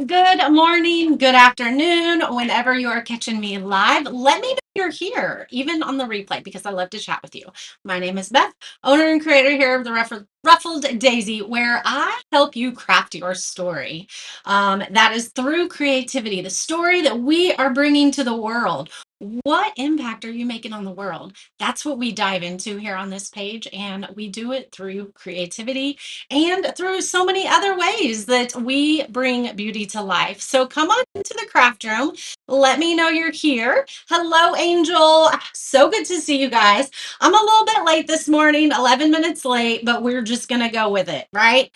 Good morning, good afternoon, whenever you are catching me live. Let me know you're here, even on the replay, because I love to chat with you. My name is Beth, owner and creator here of the Ruffled Daisy, where I help you craft your story. That is through creativity, the story that we are bringing to the world. What impact are you making on the world? That's what we dive into here on this page, and we do it through creativity and through so many other ways that we bring beauty to life. So come on into the craft room. Let me know you're here. Hello, Angel. So good to see you guys. I'm a little bit late this morning, 11 minutes late, but we're just going to go with it, right?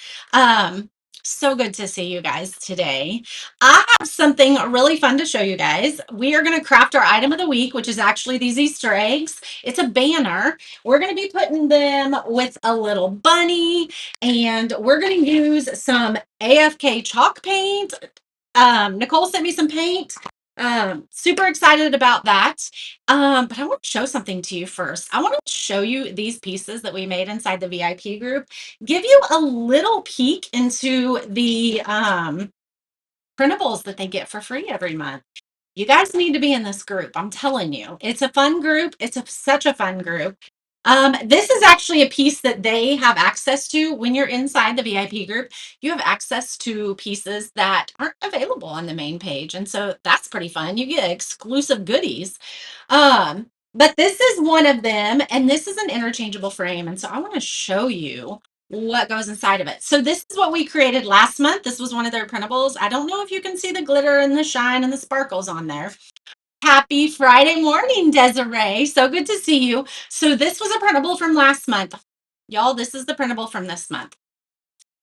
So good to see you guys today. I have something really fun to show you guys. We are going to craft our item of the week, which is actually these Easter eggs. It's a banner. We're going to be putting them with a little bunny, and we're going to use some AFK chalk paint. Nicole sent me some paint. Super excited about that. But I want to show something to you first. I want to show you these pieces that we made inside the VIP group. Give you a little peek into the printables that they get for free every month. You guys need to be in this group. I'm telling you, it's a fun group. Such a fun group. This is actually a piece that they have access to when you're inside the VIP group. You have access to pieces that aren't available on the main page. And so that's pretty fun. You get exclusive goodies. But this is one of them, and this is an interchangeable frame. And so I want to show you what goes inside of it. So this is what we created last month. This was one of their printables. I don't know if you can see the glitter and the shine and the sparkles on there. Happy Friday morning, Desiree. So good to see you. So this was a printable from last month. Y'all, this is the printable from this month.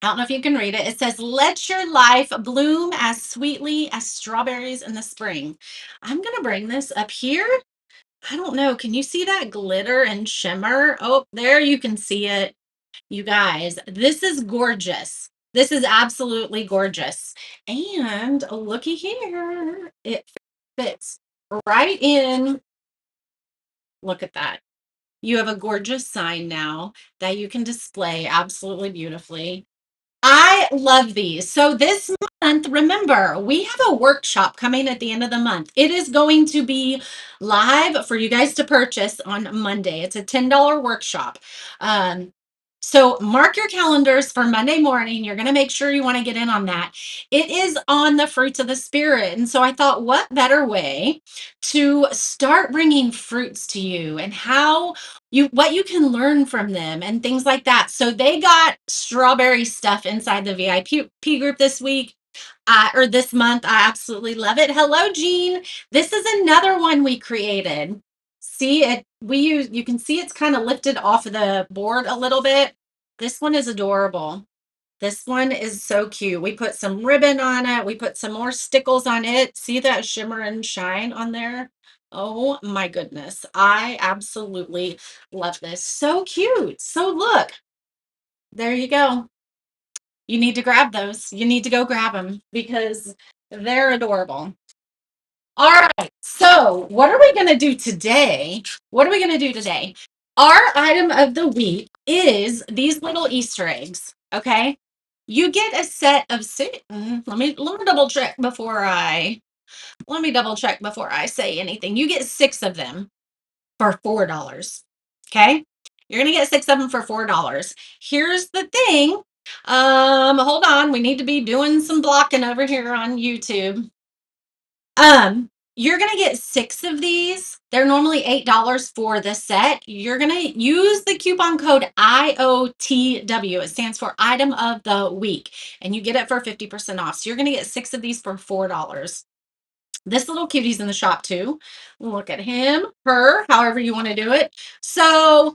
I don't know if you can read it. It says, "Let your life bloom as sweetly as strawberries in the spring." I'm going to bring this up here. I don't know. Can you see that glitter and shimmer? Oh, there you can see it. You guys, this is gorgeous. This is absolutely gorgeous. And looky here. It fits right in. Look at that. You have a gorgeous sign now that you can display absolutely beautifully. I love these. So this month, remember, we have a workshop coming at the end of the month. It is going to be live for you guys to purchase on Monday. It's a $10 workshop. So mark your calendars for Monday morning. You're going to make sure you want to get in on that. It is on the fruits of the spirit. And so I thought, what better way to start bringing fruits to you and what you can learn from them and things like that. So they got strawberry stuff inside the VIP group this week. Or this month. I absolutely love it. Hello, Jean. This is another one we created. See it, you can see it's kind of lifted off of the board a little bit. This one is adorable. This one is so cute. We put some ribbon on it. We put some more stickles on it. See that shimmer and shine on there? Oh my goodness. I absolutely love this. So cute. So look, there you go. You need to grab those. You need to go grab them because they're adorable. All right. So, what are we going to do today? What are we going to do today? Our item of the week is these little Easter eggs. Okay. You get a set of six. Let me double check before I say anything. You get six of them for $4. Okay. You're going to get six of them for $4. Here's the thing. Hold on. We need to be doing some blocking over here on YouTube. You're gonna get six of these. They're normally $8 for the set. You're gonna use the coupon code IOTW. It stands for Item of the Week, and you get it for 50% off. So you're gonna get six of these for $4. This little cutie's in the shop too. Look at him, her, however you want to do it. So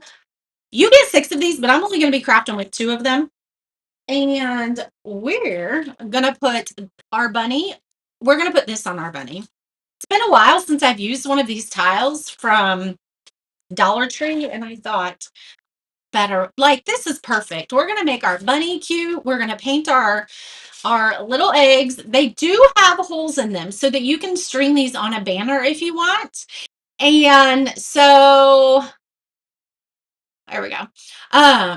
you get six of these, but I'm only gonna be crafting with two of them. And we're gonna put our bunny. We're gonna put this on our bunny. It's been a while since I've used one of these tiles from Dollar Tree, and I thought better, like, this is perfect. We're going to make our bunny cute. We're going to paint our little eggs. They do have holes in them so that you can string these on a banner if you want. And so There we go.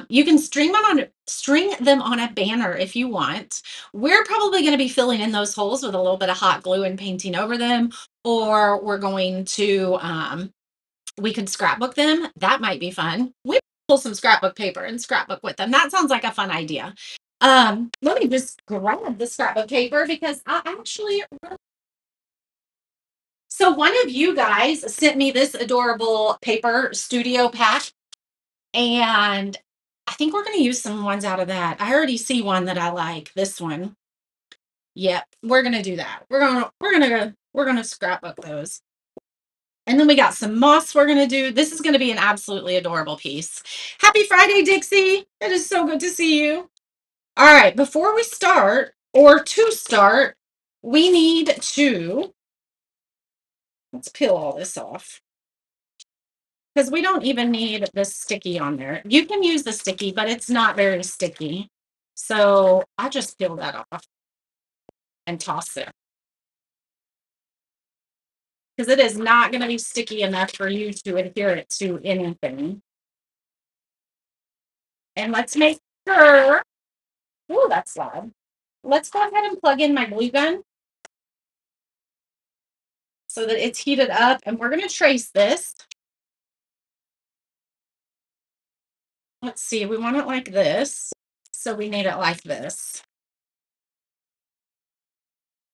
You can string them on a banner if you want. We're probably going to be filling in those holes with a little bit of hot glue and painting over them, or we're going to we could scrapbook them. That might be fun. We pull some scrapbook paper and scrapbook with them. That sounds like a fun idea. Let me just grab the scrapbook paper because I actually. So one of you guys sent me this adorable paper studio pack, and I think we're going to use some ones out of that. I already see one that I like. This one. Yep, we're going to do that. We're going to scrapbook those. And then we got some moss we're going to do. This is going to be an absolutely adorable piece. Happy Friday, Dixie. It is so good to see you. All right, before we start, or to start, we need to, let's peel all this off. Because we don't even need the sticky on there. You can use the sticky, but it's not very sticky. So I just peel that off and toss it. Because it is not going to be sticky enough for you to adhere it to anything. And let's make sure. Oh, that's loud. Let's go ahead and plug in my glue gun so that it's heated up. And we're going to trace this. Let's see. We want it like this. So we need it like this.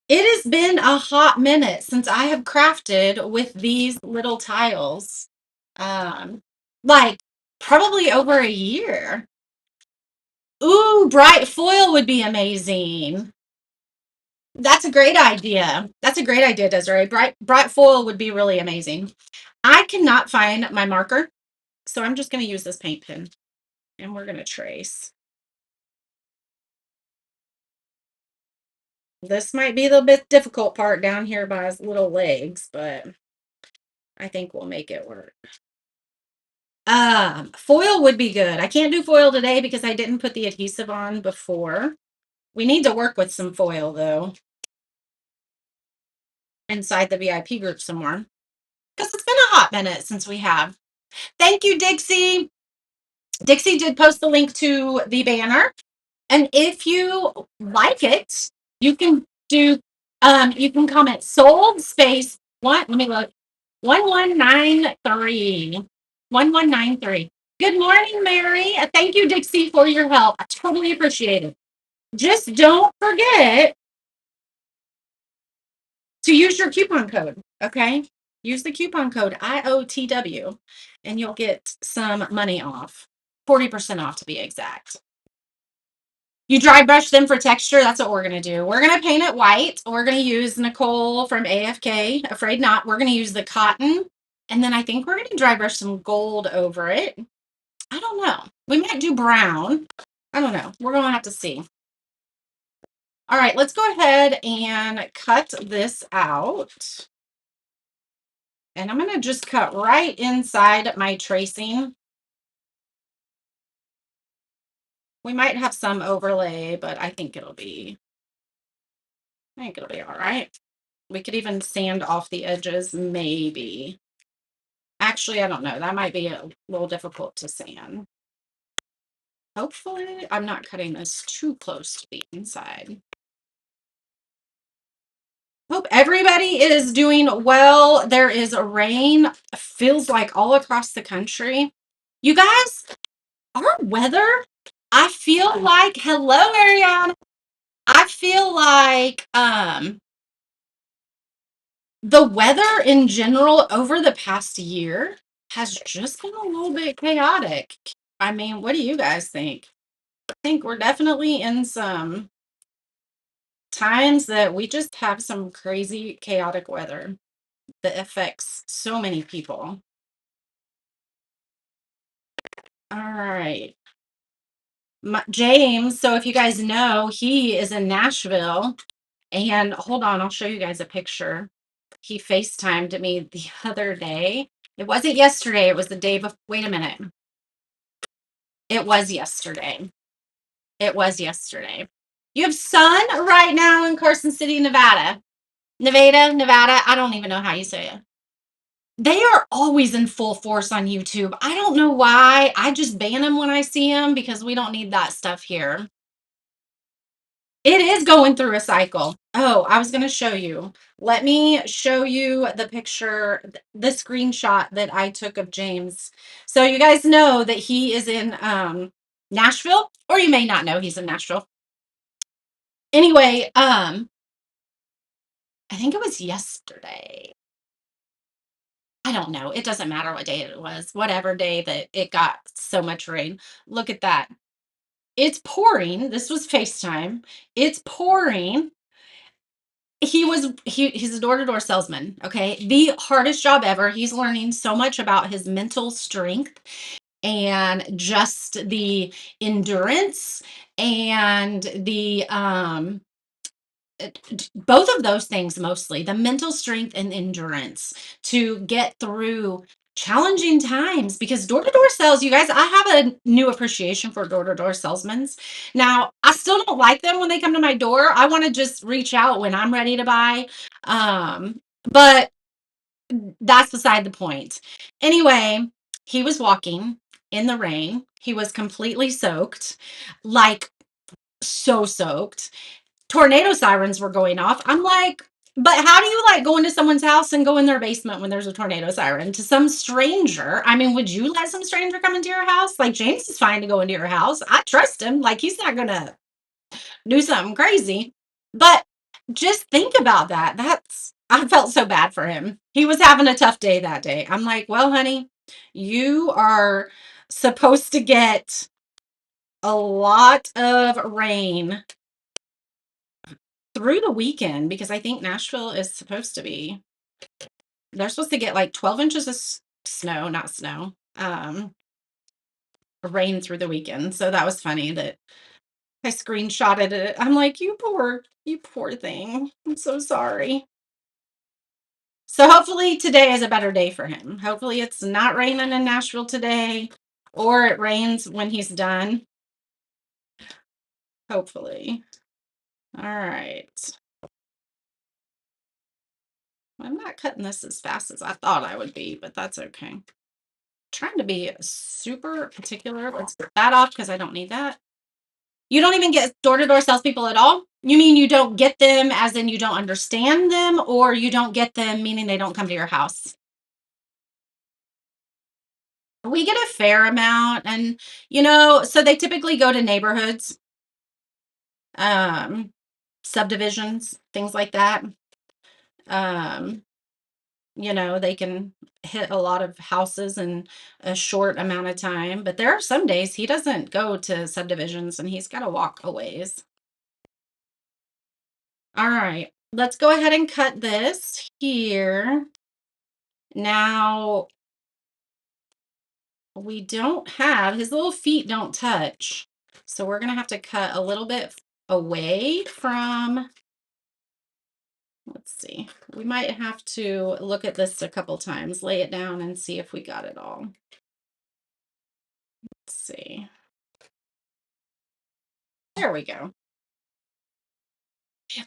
It has been a hot minute since I have crafted with these little tiles. Like probably over a year. Ooh, bright foil would be amazing. That's a great idea. That's a great idea, Desiree. Bright foil would be really amazing. I cannot find my marker, so I'm just going to use this paint pen, and we're going to trace. This might be the bit difficult part down here by his little legs, but I think we'll make it work. Foil would be good. I can't do foil today because I didn't put the adhesive on before. We need to work with some foil though inside the VIP group some more because it's been a hot minute since we have. Thank you, Dixie. Dixie did post the link to the banner, and if you like it, you can do. You can comment sold space one. Let me look. 1193. 1193. Good morning, Mary. Thank you, Dixie, for your help. I totally appreciate it. Just don't forget to use your coupon code, okay? Use the coupon code IOTW, and you'll get some money off. 40% off to be exact. You dry brush them for texture. That's what we're going to do. We're going to paint it white. We're going to use Nicole from AFK. Afraid Not. We're going to use the cotton. And then I think we're going to dry brush some gold over it. I don't know. We might do brown. I don't know. We're going to have to see. All right, let's go ahead and cut this out. And I'm going to just cut right inside my tracing. We might have some overlay, but I think it'll be all right. We could even sand off the edges, maybe. Actually, I don't know. That might be a little difficult to sand. Hopefully, I'm not cutting this too close to the inside. Hope everybody is doing well. There is rain, feels like all across the country. You guys, our weather, I feel like, hello, Mariana. I feel like the weather in general over the past year has just been a little bit chaotic. I mean, what do you guys think? I think we're definitely in some times that we just have some crazy chaotic weather that affects so many people. All right. James, so if you guys know, he is in Nashville. And hold on, I'll show you guys a picture. He FaceTimed me the other day. It wasn't yesterday. It was the day before. Wait a minute. It was yesterday. It was yesterday. You have sun right now in Carson City, Nevada. Nevada. I don't even know how you say it. They are always in full force on YouTube. I don't know why. I just ban them when I see them because we don't need that stuff here. It is going through a cycle. Oh, I was going to show you. Let me show you the picture, the screenshot that I took of James. So you guys know that he is in Nashville, or you may not know he's in Nashville. Anyway, I think it was yesterday. I don't know. It doesn't matter what day it was. Whatever day that it got so much rain. Look at that. It's pouring. This was FaceTime. It's pouring. He's a door-to-door salesman, okay? The hardest job ever. He's learning so much about his mental strength and just the endurance and the both of those things, mostly the mental strength and endurance to get through challenging times, because door-to-door sales, you guys, I have a new appreciation for door-to-door salesmen. Now I still don't like them when they come to my door. I want to just reach out when I'm ready to buy, but that's beside the point. Anyway, he was walking in the rain. He was completely soaked, like so soaked. Tornado sirens were going off. I'm like, but how do you like go into someone's house and go in their basement when there's a tornado siren to some stranger? I mean, would you let some stranger come into your house? Like, James is fine to go into your house. I trust him. Like, he's not gonna do something crazy. But just think about that. I felt so bad for him. He was having a tough day that day. I'm like, well, honey, you are supposed to get a lot of rain through the weekend, because I think Nashville is supposed to be, they're supposed to get like 12 inches of snow, not snow, rain through the weekend. So that was funny that I screenshotted it. I'm like, you poor thing. I'm so sorry. So hopefully today is a better day for him. Hopefully it's not raining in Nashville today, or it rains when he's done. Hopefully. All right. I'm not cutting this as fast as I thought I would be, but that's okay. Trying to be super particular. Let's get that off because I don't need that. You don't even get door-to-door salespeople at all? You mean you don't get them as in you don't understand them, or you don't get them meaning they don't come to your house? We get a fair amount, and so they typically go to neighborhoods, um, subdivisions, things like that. Um, they can hit a lot of houses in a short amount of time, but there are some days he doesn't go to subdivisions and he's got to walk a ways. All right, let's go ahead and cut this here. Now, we don't have, his little feet don't touch. So we're going to have to cut a little bit away from, let's see, we might have to look at this a couple times, lay it down and see if we got it all. Let's see. There we go.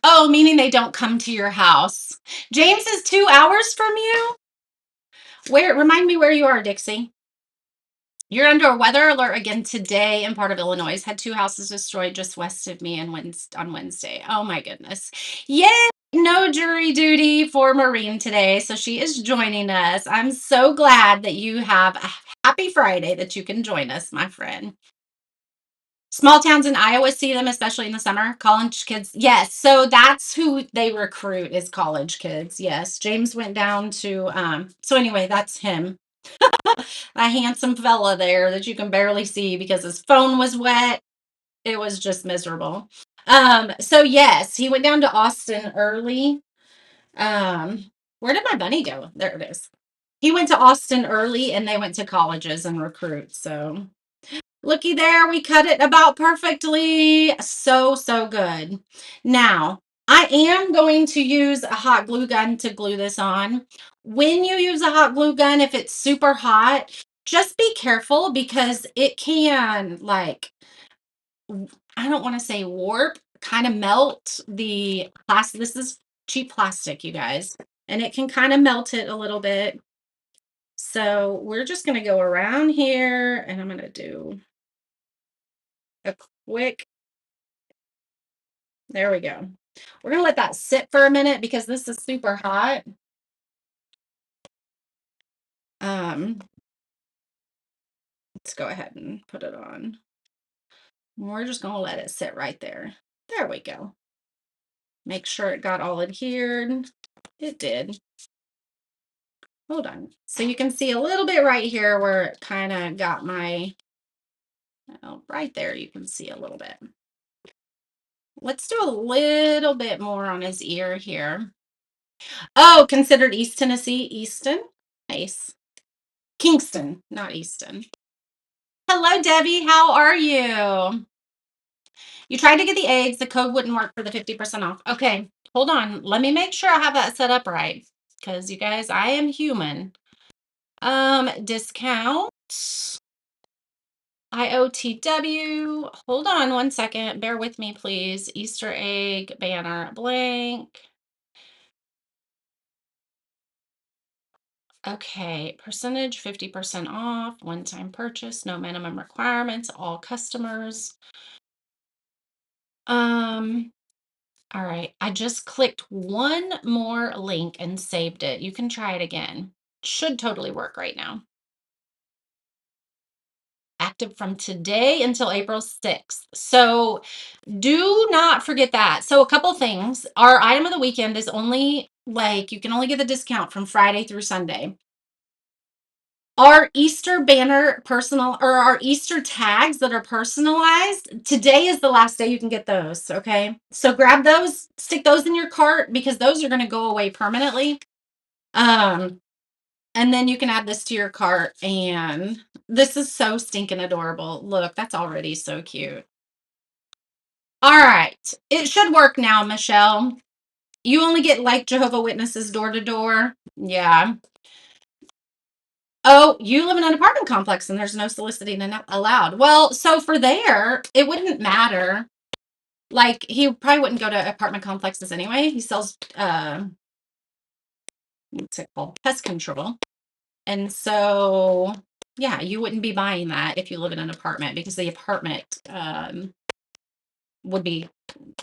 Oh, meaning they don't come to your house. James is 2 hours from you. Remind me where you are, Dixie. You're under a weather alert again today in part of Illinois. Had two houses destroyed just west of me on Wednesday. Oh my goodness. Yay! No jury duty for Maureen today. So she is joining us. I'm so glad that you have a happy Friday that you can join us, my friend. Small towns in Iowa see them, especially in the summer. College kids. Yes. So that's who they recruit, is college kids. Yes. James went down to, so anyway, that's him. A handsome fella there that you can barely see because his phone was wet. It was just miserable. So yes, he went down to Austin early. Where did my bunny go? There it is. He went to Austin early and they went to colleges and recruit. So looky there, we cut it about perfectly. So good. Now, I am going to use a hot glue gun to glue this on. When you use a hot glue gun, if it's super hot, just be careful because it can, like, I don't want to say warp, kind of melt the plastic. This is cheap plastic, you guys, and it can kind of melt it a little bit. So we're just going to go around here and I'm going to do a quick, there we go. We're going to let that sit for a minute because this is super hot. Let's go ahead and put it on. We're just going to let it sit right there. There we go. Make sure it got all adhered. It did. Hold on. So you can see a little bit right here where it kind of got my, oh, right there, you can see a little bit. Let's do a little bit more on his ear here. Oh, considered East Tennessee, Easton. Nice. Kingston, not Easton. Hello, Debbie. How are you? You tried to get the eggs. The code wouldn't work for the 50% off. Okay, hold on. Let me make sure I have that set up right. Because you guys, I am human. Discount. IOTW. Hold on one second. Bear with me, please. Easter egg banner blank. Okay, percentage 50% off, one-time purchase, no minimum requirements, all customers. All right, I just clicked one more link and saved it. You can try it again. Should totally work right now. Active from today until April 6th. So do not forget that. So a couple things. Our item of the weekend is only like, you can only get the discount from Friday through Sunday. Our Easter banner personal or our Easter tags that are personalized, today is the last day you can get those. Okay. So grab those, stick those in your cart because those are going to go away permanently. And then you can add this to your cart. And this is so stinking adorable. Look, that's already so cute. All right. It should work now, Michelle. You only get like Jehovah Witnesses door to door. Yeah. Oh, you live in an apartment complex and there's no soliciting allowed. Well, so for there, it wouldn't matter. Like he probably wouldn't go to apartment complexes anyway. He sells what's it called? Pest control. And so yeah, you wouldn't be buying that if you live in an apartment because the apartment would be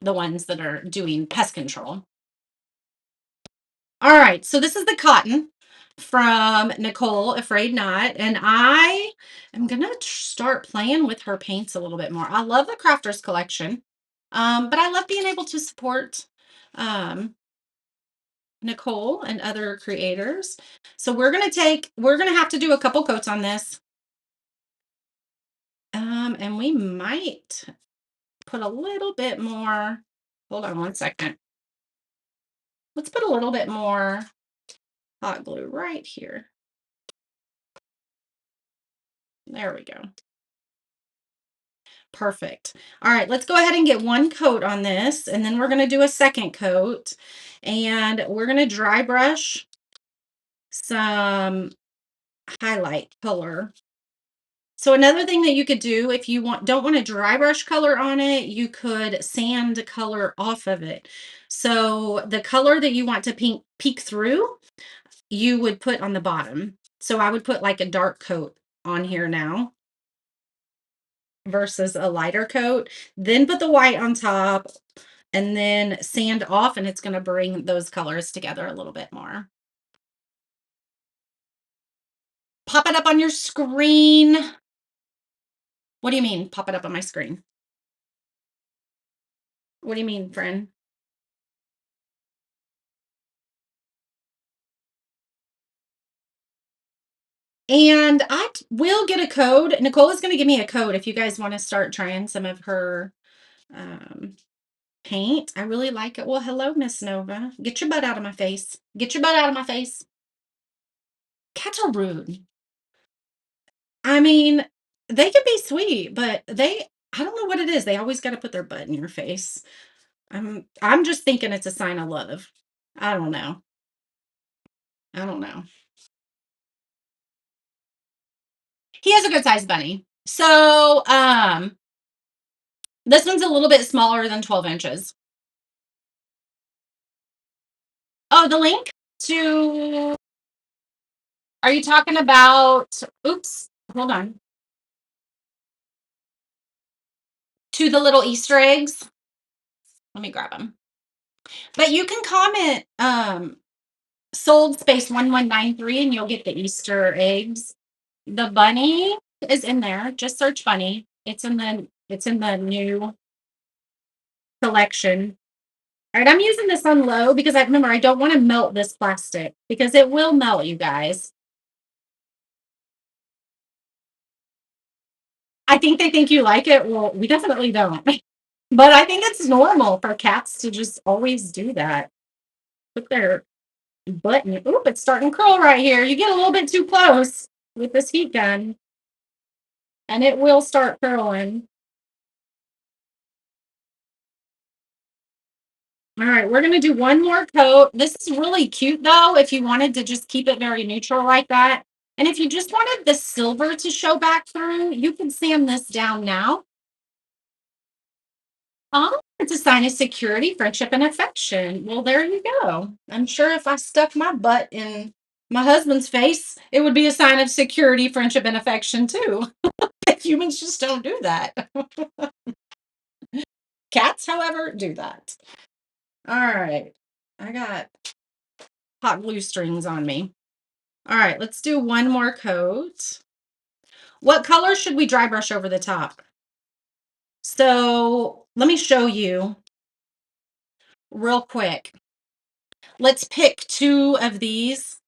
the ones that are doing pest control. All right, so this is the cotton from Nicole, Afraid Not, and I am gonna start playing with her paints a little bit more. I love the Crafters collection, but I love being able to support Nicole and other creators. So we're gonna have to do a couple coats on this, and we might put a little bit more. Hold on one second. Let's put a little bit more hot glue right here. There we go. Perfect. All right, let's go ahead and get one coat on this, and then we're going to do a second coat, and we're going to dry brush some highlight color. So another thing that you could do if you don't want to dry brush color on it, you could sand color off of it. So the color that you want to peek through, you would put on the bottom. So I would put like a dark coat on here now versus a lighter coat, then put the white on top and then sand off, and it's going to bring those colors together a little bit more. Pop it up on your screen. What do you mean, pop it up on my screen? What do you mean, friend? And I will get a code. Nicole is going to give me a code if you guys want to start trying some of her paint. I really like it. Well, hello, Miss Nova. Get your butt out of my face. Get your butt out of my face. Cats are rude. I mean, they can be sweet, but I don't know what it is. They always got to put their butt in your face. I'm just thinking it's a sign of love. I don't know. I don't know. He has a good sized bunny. So, this one's a little bit smaller than 12 inches. Oh, the link to Are you talking about, oops, hold on, to the little Easter eggs? Let me grab them. But you can comment sold space 1193 and you'll get the Easter eggs. The bunny is in there. Just search bunny. It's in the new collection. All right, I'm using this on low because I remember I don't want to melt this plastic because it will melt, you guys. I think they think you like it. Well, we definitely don't. But I think it's normal for cats to just always do that. Put their butt in. Oop, it's starting to curl right here. You get a little bit too close with this heat gun, and it will start curling. All right, we're going to do one more coat. This is really cute, though, if you wanted to just keep it very neutral like that. And if you just wanted the silver to show back through, you can sand this down now. Oh, it's a sign of security, friendship, and affection. Well, there you go. I'm sure if I stuck my butt in my husband's face, it would be a sign of security, friendship, and affection too. Humans just don't do that. Cats, however, do that. All right. I got hot glue strings on me. All right, let's do one more coat. What color should we dry brush over the top? So let me show you real quick. Let's pick two of these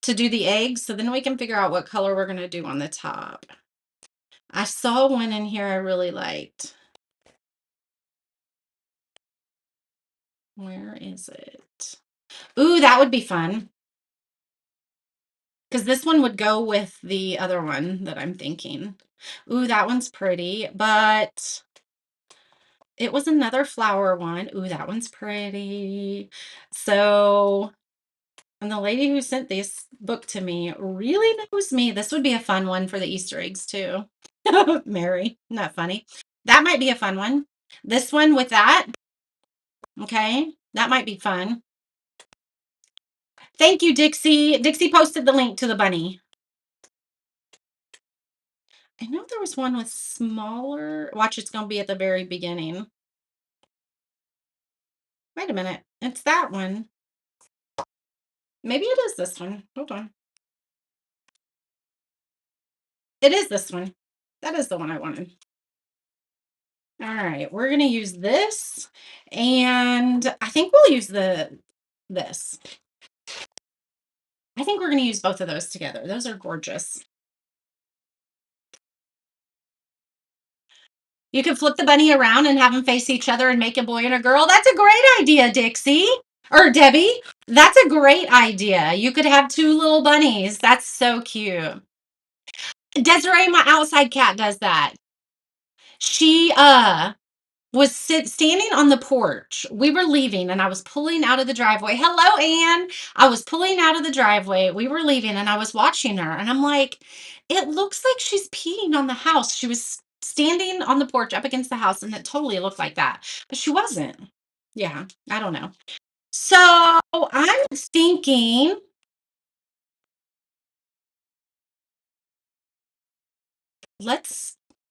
to do the eggs, so then we can figure out what color we're going to do on the top. I saw one in here I really liked. Where is it? Ooh, that would be fun. Because this one would go with the other one that I'm thinking. Ooh, that one's pretty, but it was another flower one. Ooh, that one's pretty. So, and the lady who sent this book to me really knows me. This would be a fun one for the Easter eggs too. Mary, not funny. That might be a fun one. This one with that. Okay, that might be fun. Thank you, Dixie. Dixie posted the link to the bunny. I know there was one with smaller. Watch, it's going to be at the very beginning. Wait a minute. It's that one. Maybe it is this one. Hold on. It is this one. That is the one I wanted. All right, we're going to use this. And I think we'll use this. I think we're going to use both of those together. Those are gorgeous. You can flip the bunny around and have them face each other and make a boy and a girl. That's a great idea, Dixie. Or Debbie. That's a great idea. You could have two little bunnies. That's so cute. Desiree, my outside cat, does that. She was standing on the porch. We were leaving and I was pulling out of the driveway. Hello, Anne. I was pulling out of the driveway. We were leaving and I was watching her and I'm like, it looks like she's peeing on the house. She was standing on the porch up against the house and it totally looked like that, but she wasn't. Yeah, I don't know. So I'm thinking,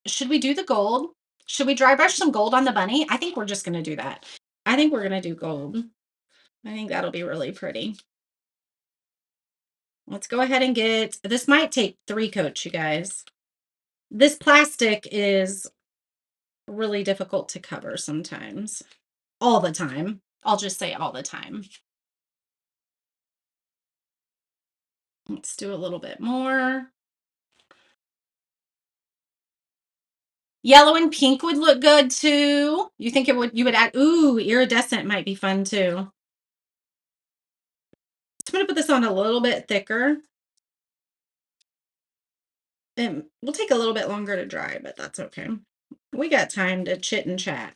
should we do the gold? Should we dry brush some gold on the bunny? I think we're just going to do that. I think we're going to do gold. I think that'll be really pretty. Let's go ahead and this might take 3 coats, you guys. This plastic is really difficult to cover sometimes. All the time. I'll just say all the time. Let's do a little bit more. Yellow and pink would look good too. You think you would add, ooh, iridescent might be fun too. I'm going to put this on a little bit thicker. It will take a little bit longer to dry, but that's okay. We got time to chit and chat.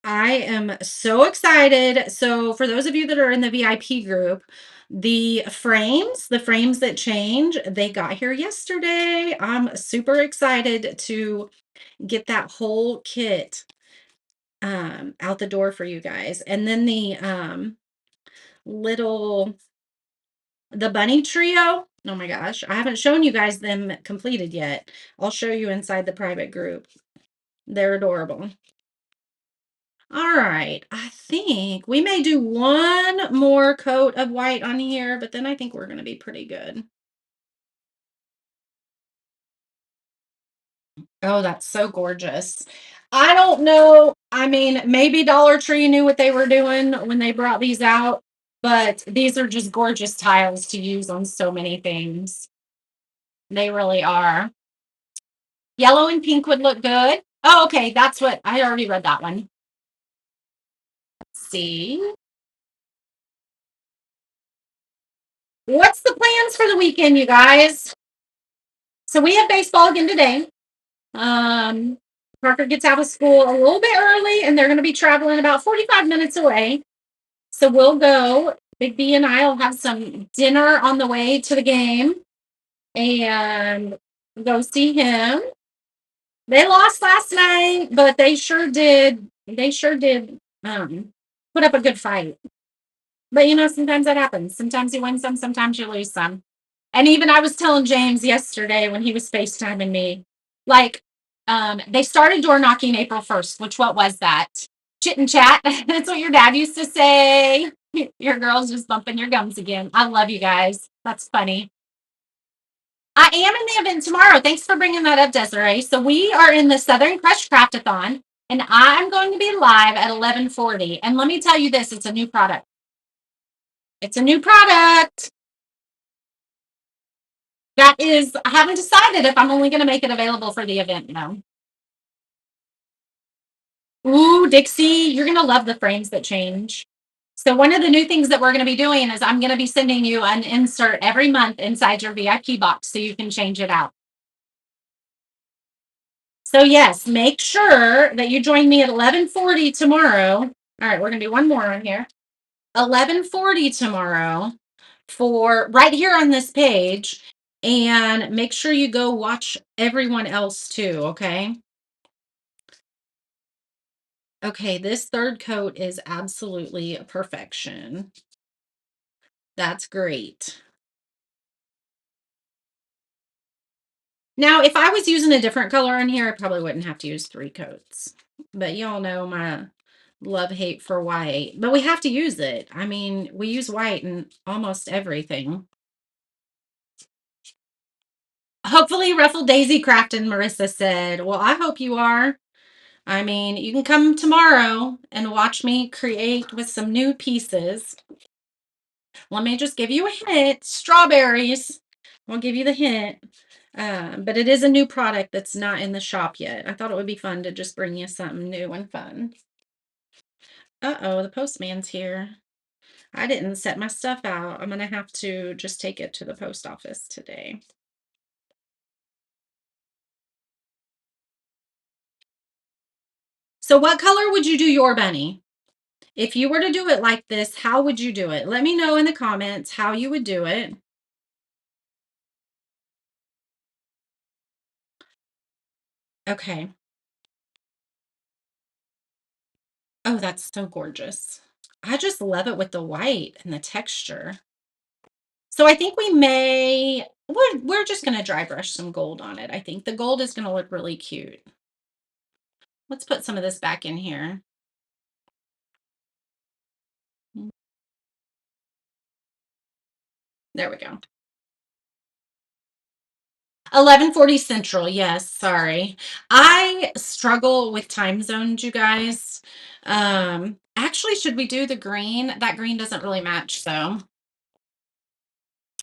I am so excited. So for those of you that are in the VIP group, the frames that change, they got here yesterday. I'm super excited to get that whole kit. out the door for you guys. And then the little the bunny trio. Oh my gosh, I haven't shown you guys them completed yet. I'll show you inside the private group. They're adorable. All right, I think we may do one more coat of white on here, but then I think we're going to be pretty good. Oh, that's so gorgeous. I don't know. I mean, maybe Dollar Tree knew what they were doing when they brought these out, but these are just gorgeous tiles to use on so many things. They really are. Yellow and pink would look good. Oh, okay. That's what I already read that one. Let's see. What's the plans for the weekend, you guys? So we have baseball again today. Um, Parker gets out of school a little bit early, and they're going to be traveling about 45 minutes away. So we'll go. Big B and I will have some dinner on the way to the game and go see him. They lost last night, but they sure did. They sure did put up a good fight. But you know, sometimes that happens. Sometimes you win some, sometimes you lose some. And even I was telling James yesterday when he was FaceTiming me, like, they started door knocking April 1st, which what was that? Chit and chat. That's what your dad used to say. Your girl's just bumping your gums again. I love you guys. That's funny. I am in the event tomorrow. Thanks for bringing that up, Desiree. So we are in the Southern Crush Craftathon, and I'm going to be live at 11:40. And let me tell you this, it's a new product. It's a new product. That is, I haven't decided if I'm only going to make it available for the event, though. Ooh, Dixie, you're going to love the frames that change. So one of the new things that we're going to be doing is I'm going to be sending you an insert every month inside your VIP box so you can change it out. So yes, make sure that you join me at 11:40 tomorrow. All right, we're going to do one more on here. 11:40 tomorrow for right here on this page, and make sure you go watch everyone else too, okay? Okay, this third coat is absolutely perfection. That's great. Now, if I was using a different color on here, I probably wouldn't have to use 3 coats. But y'all know my love-hate for white. But we have to use it. I mean, we use white in almost everything. Hopefully, Ruffled Daisy Crafting, Marissa said. Well, I hope you are. I mean, you can come tomorrow and watch me create with some new pieces. Let me just give you a hint. Strawberries. I'll give you the hint. But it is a new product that's not in the shop yet. I thought it would be fun to just bring you something new and fun. Uh-oh, the postman's here. I didn't set my stuff out. I'm going to have to just take it to the post office today. So what color would you do your bunny? If you were to do it like this, how would you do it? Let me know in the comments how you would do it. Okay. Oh, that's so gorgeous. I just love it with the white and the texture. So I think we're just going to dry brush some gold on it. I think the gold is going to look really cute. Let's put some of this back in here. There we go. 11:40 Central. Yes, sorry. I struggle with time zones, you guys. Actually, should we do the green? That green doesn't really match, so.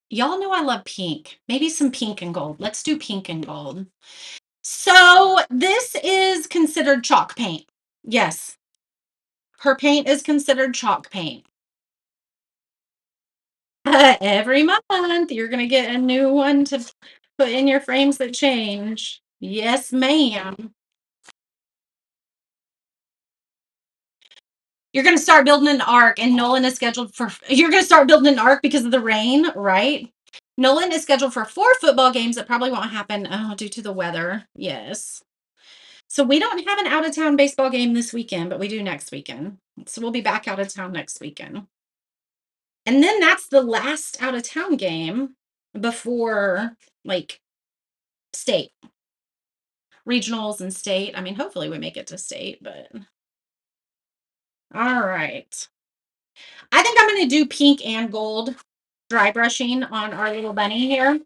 Y'all know I love pink. Maybe some pink and gold. Let's do pink and gold. So this is considered chalk paint. Yes, her paint is considered chalk paint. Every month, you're going to get a new one to put in your frames that change. Yes, ma'am. You're going to start building an arc, and Nolan is scheduled for, you're going to start building an arc because of the rain, right? Nolan is scheduled for 4 football games that probably won't happen due to the weather. Yes. So we don't have an out of town baseball game this weekend, but we do next weekend. So we'll be back out of town next weekend. And then that's the last out of town game before like state, regionals and state. I mean, hopefully we make it to state, but all right. I think I'm going to do pink and gold dry brushing on our little bunny here.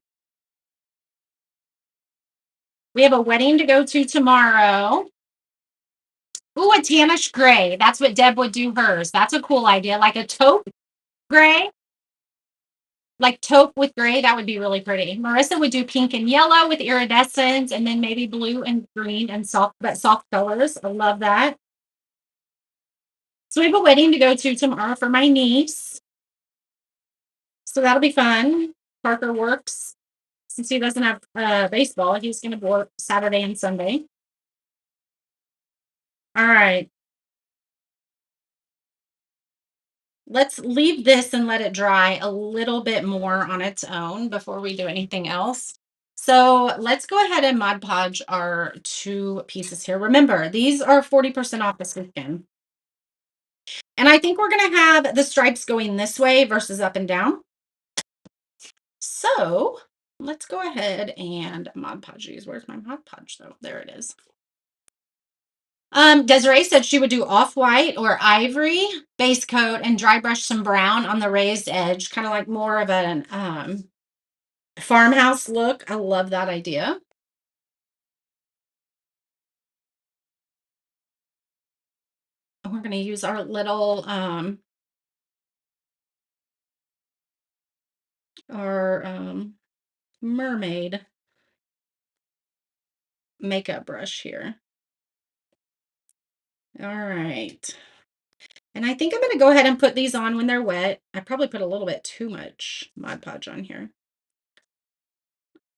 We have a wedding to go to tomorrow. Ooh, a tannish gray. That's what Deb would do hers. That's a cool idea. Like a taupe gray. Like taupe with gray. That would be really pretty. Marissa would do pink and yellow with iridescence, and then maybe blue and green and soft colors. I love that. So we have a wedding to go to tomorrow for my niece. So that'll be fun. Parker works since he doesn't have baseball. He's going to work Saturday and Sunday. All right. Let's leave this and let it dry a little bit more on its own before we do anything else. So let's go ahead and Mod Podge our 2 pieces here. Remember, these are 40% off this weekend. And I think we're going to have the stripes going this way versus up and down. So let's go ahead and Mod Podge these. Where's my Mod Podge though? There it is. Desiree said she would do off-white or ivory base coat and dry brush some brown on the raised edge, kind of like more of an farmhouse look. I love that idea. And we're going to use our little mermaid makeup brush here. All right. And I think I'm going to go ahead and put these on when they're wet. I probably put a little bit too much Mod Podge on here.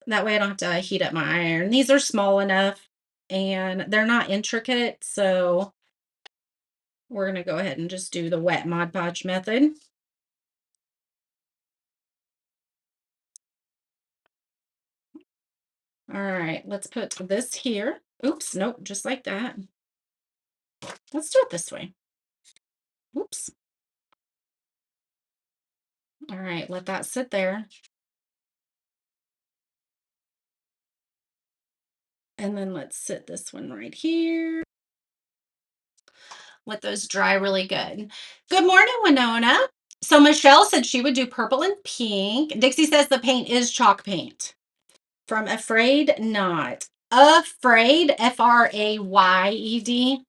That way I don't have to heat up my iron. These are small enough and they're not intricate. So we're going to go ahead and just do the wet Mod Podge method. All right, let's put this here. Oops, nope, just like that. Let's do it this way. Oops. All right, let that sit there. And then let's sit this one right here. Let those dry really good. Good morning, Winona. So Michelle said she would do purple and pink. Dixie says the paint is chalk paint. From Afraid Not. Afraid, F-R-A-Y-E-D,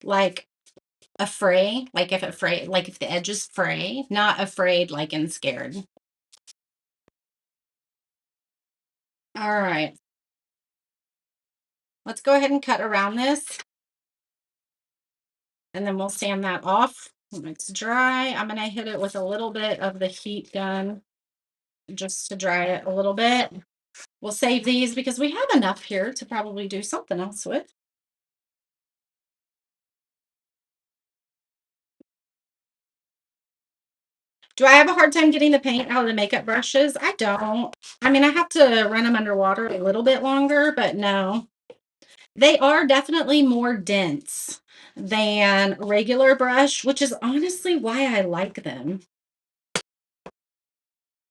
like afraid, like if the edge is fray, not afraid like in scared. All right. Let's go ahead and cut around this. And then we'll sand that off when it's dry. I'm going to hit it with a little bit of the heat gun just to dry it a little bit. We'll save these because we have enough here to probably do something else with. Do I have a hard time getting the paint out of the makeup brushes? I don't. I mean, I have to run them underwater a little bit longer, but no. They are definitely more dense than regular brush, which is honestly why I like them.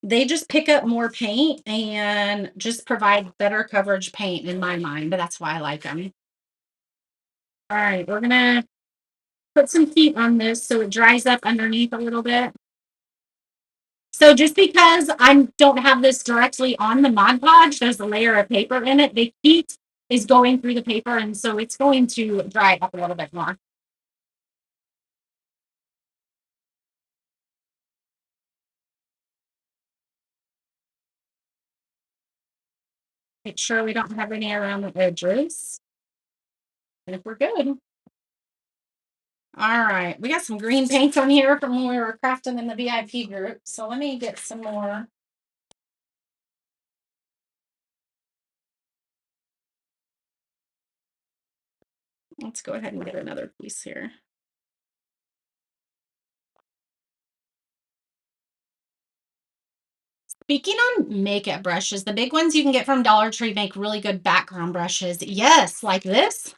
They just pick up more paint and just provide better coverage paint in my mind, but that's why I like them. All right, we're gonna put some heat on this so it dries up underneath a little bit. So just because I don't have this directly on the Mod Podge, there's a layer of paper in it. The heat is going through the paper, and so it's going to dry up a little bit more. Make sure we don't have any around the edges. And if we're good. All right, we got some green paints on here from when we were crafting in the VIP group. So let me get some more. Let's go ahead and get another piece here. Speaking on makeup brushes, the big ones you can get from Dollar Tree make really good background brushes. Yes, like this.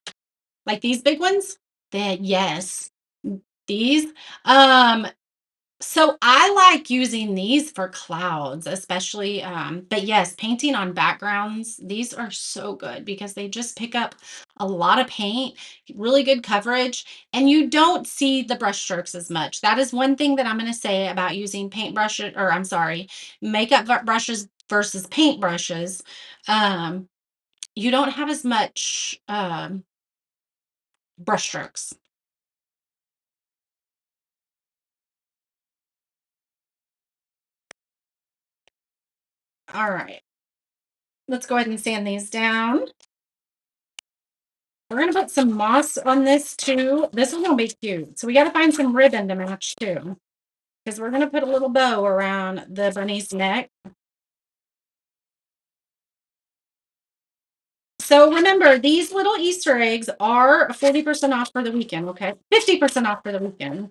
Like these big ones? That yes. These. Um, so I like using these for clouds, especially, but yes, painting on backgrounds, these are so good because they just pick up a lot of paint, really good coverage, and you don't see the brush strokes as much. That is one thing that I'm going to say about using paintbrushes, or I'm sorry, makeup brushes versus paint brushes. Um, you don't have as much brush strokes. All right, let's go ahead and sand these down. We're gonna put some moss on this too. This is gonna be cute. So we gotta find some ribbon to match too. Because we're gonna put a little bow around the bunny's neck. So remember, these little Easter eggs are 40% off for the weekend, okay? 50% off for the weekend.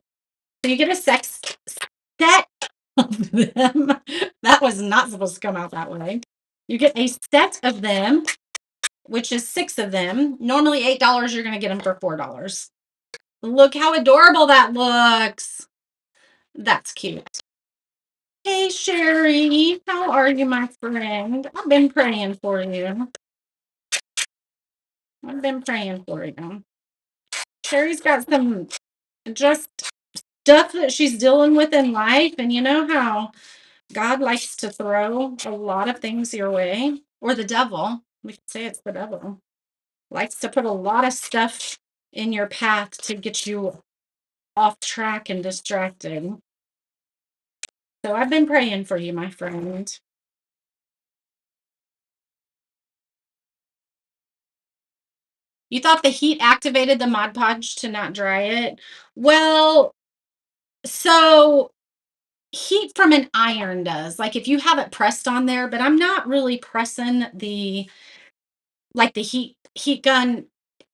So you get a set of them. That was not supposed to come out that way. You get a set of them, which is 6 of them. Normally $8, you're gonna get them for $4. Look how adorable that looks. That's cute. Hey, Sherry. How are you, my friend? I've been praying for you. I've been praying for you. Sherry's got some just stuff that she's dealing with in life. And you know how God likes to throw a lot of things your way, or the devil. We could say it's the devil. Likes to put a lot of stuff in your path to get you off track and distracted. So I've been praying for you, my friend. You thought the heat activated the Mod Podge to not dry it? Well, so heat from an iron does. Like if you have it pressed on there, but I'm not really pressing the like the heat gun.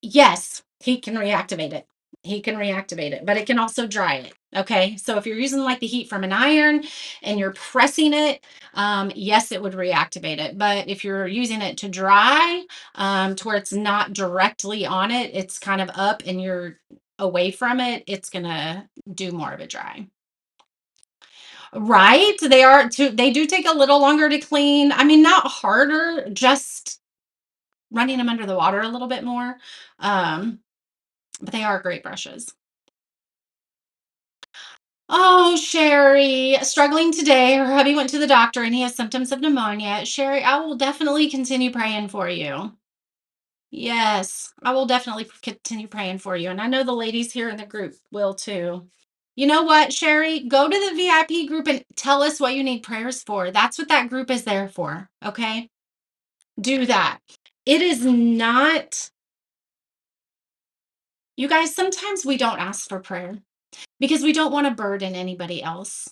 Yes, he can reactivate it. He can reactivate it, but it can also dry it. Okay. So if you're using like the heat from an iron and you're pressing it, yes, it would reactivate it. But if you're using it to dry, to where it's not directly on it, it's kind of up and you're away from it, it's gonna do more of a dry. Right? They do take a little longer to clean. I mean, not harder, just running them under the water a little bit more. Um, but they are great brushes. Oh, Sherry, struggling today. Her hubby went to the doctor and he has symptoms of pneumonia. Sherry, I will definitely continue praying for you. Yes, I will definitely continue praying for you. And I know the ladies here in the group will too. You know what, Sherry? Go to the VIP group and tell us what you need prayers for. That's what that group is there for. Okay? Do that. It is not, you guys, sometimes we don't ask for prayer because we don't want to burden anybody else.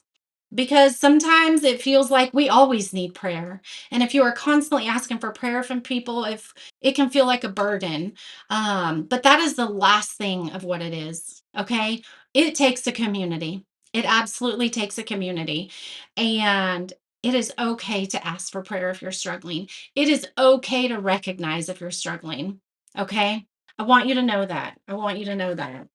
Because sometimes it feels like we always need prayer. And if you are constantly asking for prayer from people, if it can feel like a burden. But that is the last thing of what it is. Okay. It takes a community. It absolutely takes a community. And it is okay to ask for prayer if you're struggling. It is okay to recognize if you're struggling. Okay. I want you to know that. I want you to know that.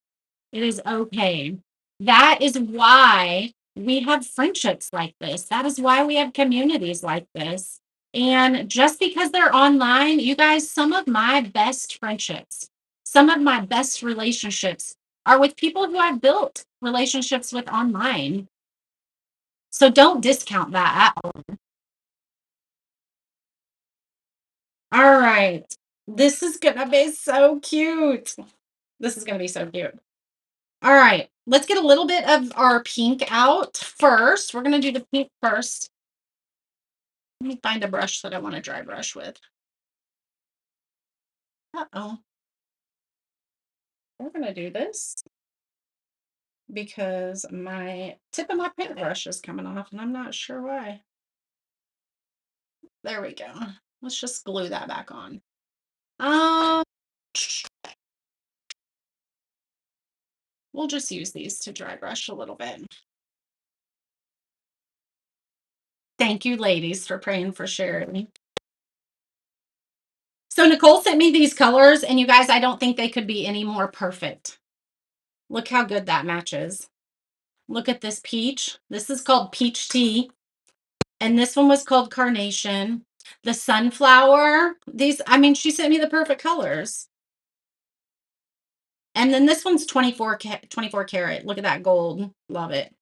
It is okay. That is why we have friendships like this. That is why we have communities like this. And just because they're online, you guys, some of my best friendships, some of my best relationships are with people who I've built relationships with online. So don't discount that at all. All right. This is going to be so cute. This is going to be so cute. All right, let's get a little bit of our pink out first. We're going to do the pink first. Let me find a brush that I want to dry brush with. Uh-oh. We're going to do this because my tip of my paintbrush is coming off and I'm not sure why. There we go. Let's just glue that back on. Um, we'll just use these to dry brush a little bit. Thank you, ladies, for praying for Sherry. So Nicole sent me these colors, and you guys, I don't think they could be any more perfect. Look how good that matches. Look at this peach. This is called peach tea. And this one was called carnation. The sunflower. These, I mean, she sent me the perfect colors. And then this one's 24 karat. Look at that gold. Love it.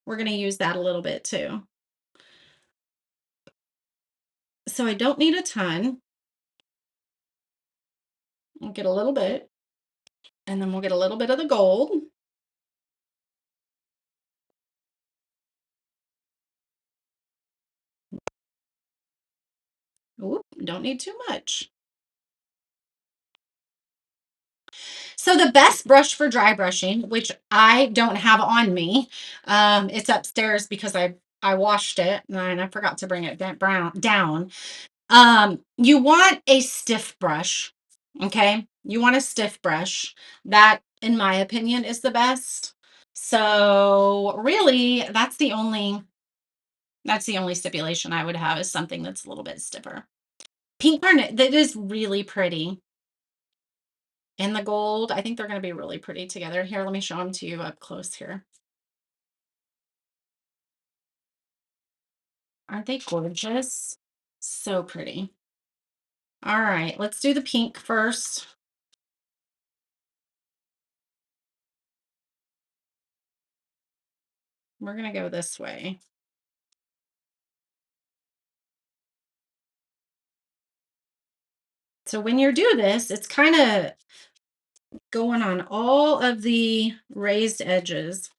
We're going to use that a little bit too. So I don't need a ton. I'll get a little bit. And then we'll get a little bit of the gold. Oop, don't need too much. So the best brush for dry brushing, which I don't have on me, it's upstairs because I washed it and I forgot to bring it down. You want a stiff brush, okay? You want a stiff brush. That, in my opinion, is the best. So really, that's the only stipulation I would have, is something that's a little bit stiffer. Pink garnet, that is really pretty. And the gold, I think they're going to be really pretty together. Here, let me show them to you up close here. Aren't they gorgeous? So pretty. All right, let's do the pink first. We're going to go this way. So when you do this, it's kind of going on all of the raised edges.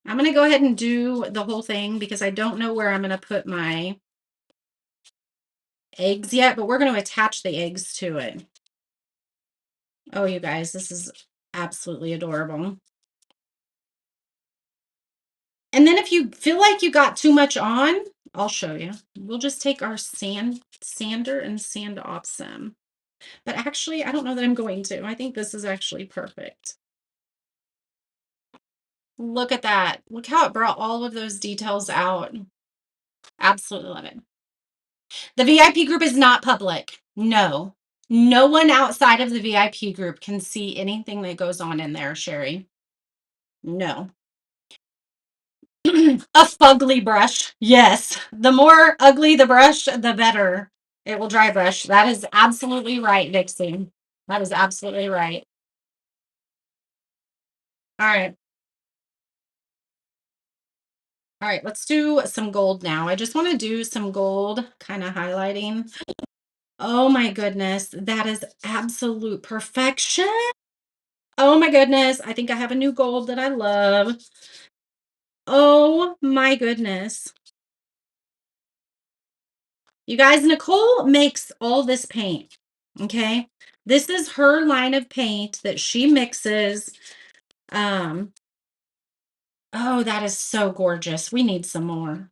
I'm going to go ahead and do the whole thing because I don't know where I'm going to put my eggs yet, but we're going to attach the eggs to it. Oh, you guys, this is absolutely adorable. And then if you feel like you got too much on, I'll show you. We'll just take our sander and sand off some. But actually, I don't know that I'm going to. I think this is actually perfect. Look at that. Look how it brought all of those details out. Absolutely love it. The VIP group is not public. No. No one outside of the VIP group can see anything that goes on in there, Sherry. No. A fugly brush. Yes. The more ugly the brush, the better it will dry brush. That is absolutely right, Dixie. That is absolutely right. All right. All right, let's do some gold now. I just want to do some gold kind of highlighting. Oh my goodness, that is absolute perfection. Oh my goodness, I think I have a new gold that I love. Oh my goodness. You guys, Nicole makes all this paint, okay? This is her line of paint that she mixes. Oh, that is so gorgeous. We need some more.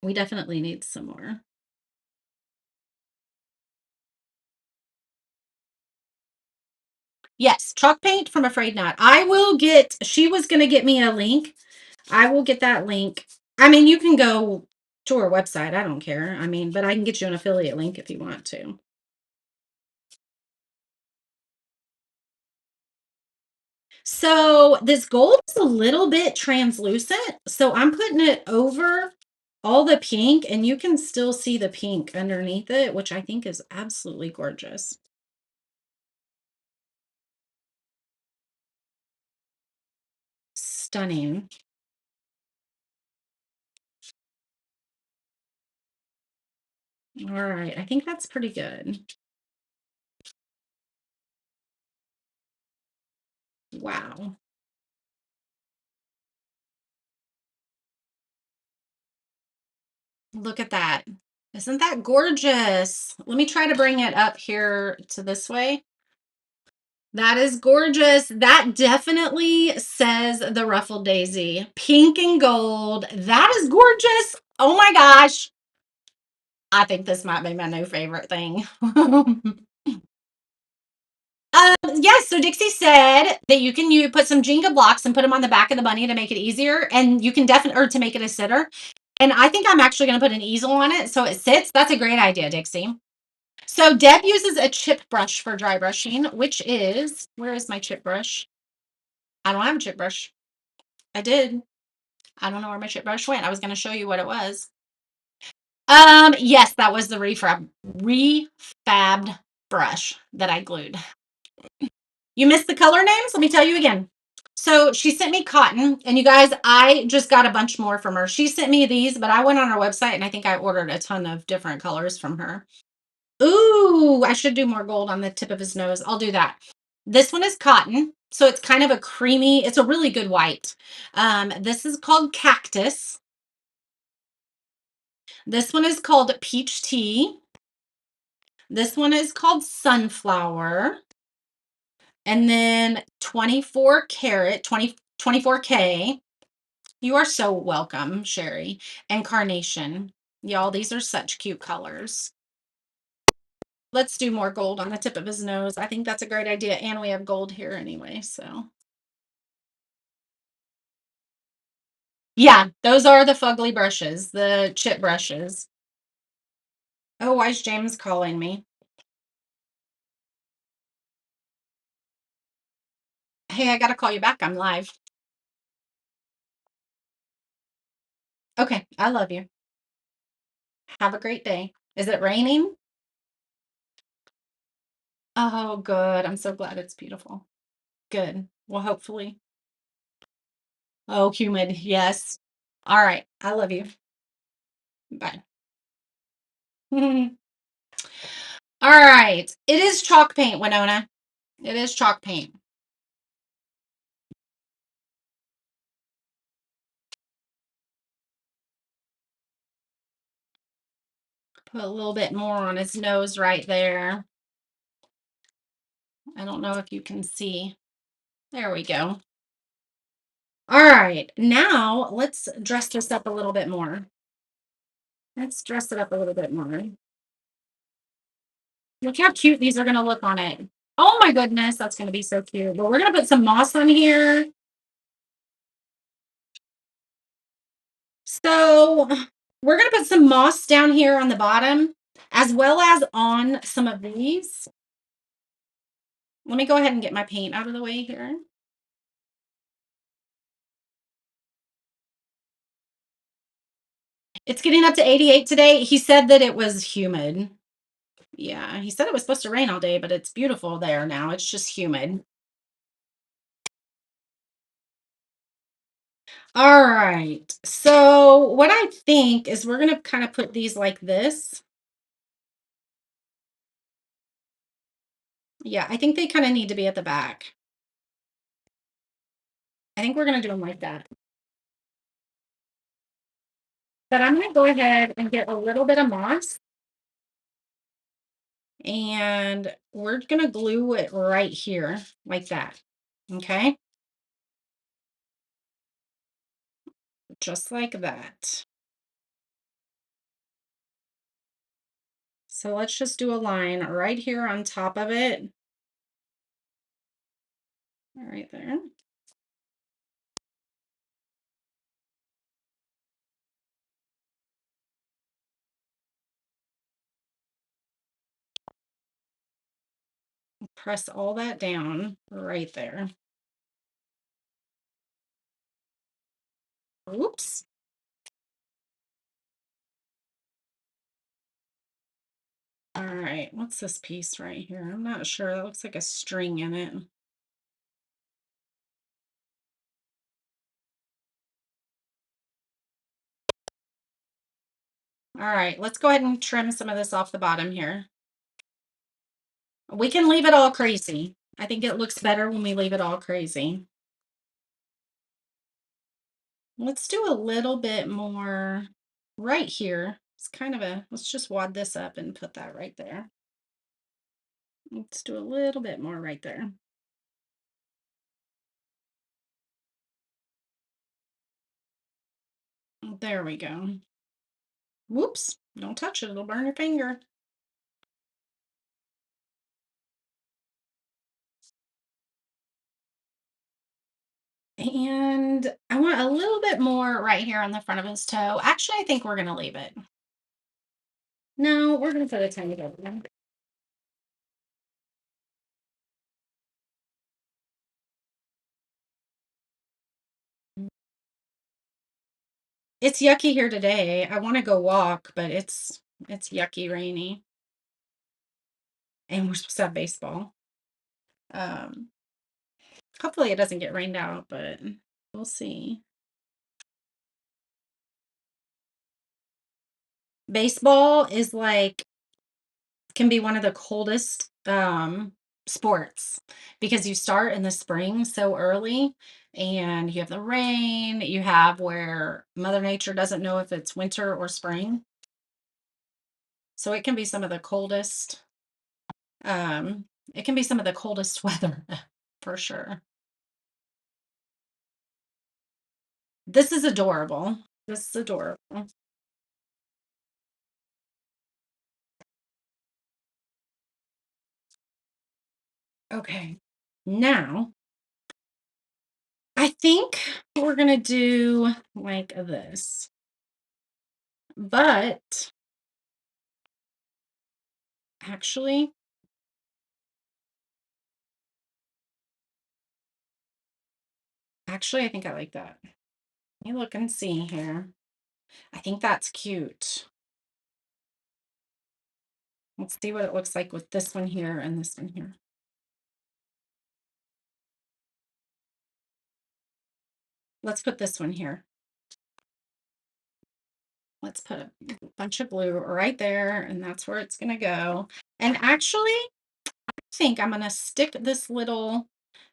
We definitely need some more. Yes, chalk paint from Afraid Not. She was going to get me a link. I will get that link. I mean, you can go to her website. I don't care. I mean, but I can get you an affiliate link if you want to. So this gold is a little bit translucent. So I'm putting it over all the pink, and you can still see the pink underneath it, which I think is absolutely gorgeous. Stunning. All right, I think that's pretty good. Wow. Look at that. Isn't that gorgeous? Let me try to bring it up here to this way. That is gorgeous. That definitely says the Ruffled Daisy. Pink and gold. That is gorgeous. Oh my gosh. I think this might be my new favorite thing. Yes, so Dixie said that you put some Jenga blocks and put them on the back of the bunny to make it easier, and you can definitely, or to make it a sitter. And I think I'm actually going to put an easel on it so it sits. That's a great idea, Dixie. So Deb uses a chip brush for dry brushing, which is, where is my chip brush? I don't have a chip brush. I did. I don't know where my chip brush went. I was going to show you what it was. Yes, that was the refabbed brush that I glued. You missed the color names? Let me tell you again. So she sent me cotton, and you guys, I just got a bunch more from her. She sent me these, but I went on her website and I think I ordered a ton of different colors from her. Ooh, I should do more gold on the tip of his nose. I'll do that. This one is cotton, so it's kind of a creamy, it's a really good white. This is called cactus. This one is called peach tea. This one is called sunflower. And then 24 karat, 24K. You are so welcome, Sherry. And carnation. Y'all, these are such cute colors. Let's do more gold on the tip of his nose. I think that's a great idea. And we have gold here anyway, so. Yeah, those are the fugly brushes, the chip brushes. Oh, why is James calling me? Hey, I gotta call you back. I'm live. Okay, I love you. Have a great day. Is it raining? Oh, good. I'm so glad it's beautiful. Good. Well, hopefully. Oh, humid. Yes. All right. I love you. Bye. All right. It is chalk paint, Winona. It is chalk paint. Put a little bit more on his nose right there. I don't know if you can see. There we go. All right. Now let's dress this up a little bit more. Let's dress it up a little bit more. Look how cute these are going to look on it. Oh my goodness. That's going to be so cute. But we're going to put some moss on here. So we're going to put some moss down here on the bottom, as well as on some of these. Let me go ahead and get my paint out of the way here. It's getting up to 88 today. He said that it was humid. Yeah, he said it was supposed to rain all day, but it's beautiful there now. It's just humid. All right. So what I think is we're going to kind of put these like this. Yeah, I think they kind of need to be at the back. I think we're going to do them like that. But I'm going to go ahead and get a little bit of moss. And we're going to glue it right here like that. Okay. Just like that. So let's just do a line right here on top of it. Right there. Press all that down right there. Oops. All right, what's this piece right here? I'm not sure. It looks like a string in it. All right, let's go ahead and trim some of this off the bottom here. We can leave it all crazy. I think it looks better when we leave it all crazy. Let's do a little bit more right here. It's kind of a, let's just wad this up and put that right there. Let's do a little bit more right there. There we go. Whoops, don't touch it, it'll burn your finger. And I want a little bit more right here on the front of his toe. Actually, I think we're going to leave it. No, we're going to put a tiny bit in. It's yucky here today. I want to go walk, but it's yucky rainy. And we're supposed to have baseball. Um, Hopefully it doesn't get rained out, but we'll see. Baseball is like can be one of the coldest sports because you start in the spring so early and you have the rain, you have where Mother Nature doesn't know if it's winter or spring. So it can be some of the coldest um it can be some of the coldest weather for sure. This is adorable. This is adorable. Okay. Now, I think we're going to do like this. But actually, I think I like that. Let me look and see here. I think that's cute. Let's see what it looks like with this one here and this one here. Let's put this one here. Let's put a bunch of blue right there, and that's where it's going to go. And actually, I think I'm going to stick this little